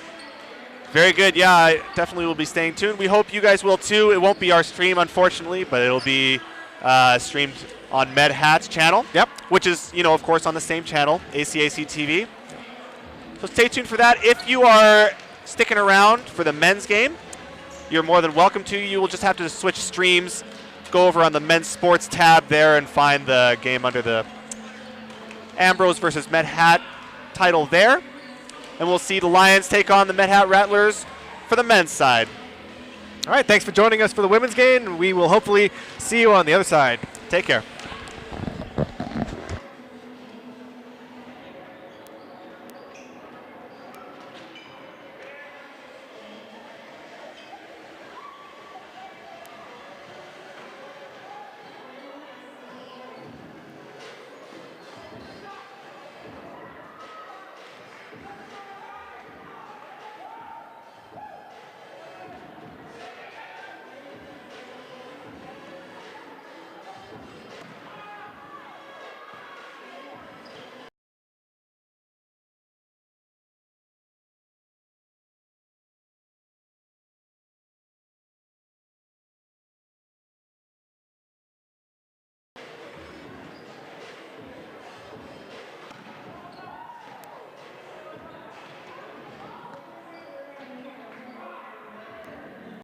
Speaker 13: Very good. Yeah, I definitely will be staying tuned. We hope you guys will too. It won't be our stream, unfortunately, but it'll be streamed on Med Hat's channel.
Speaker 12: Yep.
Speaker 13: Which is, of course, on the same channel, ACAC TV. So stay tuned for that. If you are sticking around for the men's game, you're more than welcome to. You will just have to switch streams, go over on the men's sports tab there and find the game under the Ambrose versus Med Hat title there. And we'll see the Lions take on the Med Hat Rattlers for the men's side.
Speaker 12: All right, thanks for joining us for the women's game. We will hopefully see you on the other side.
Speaker 13: Take care.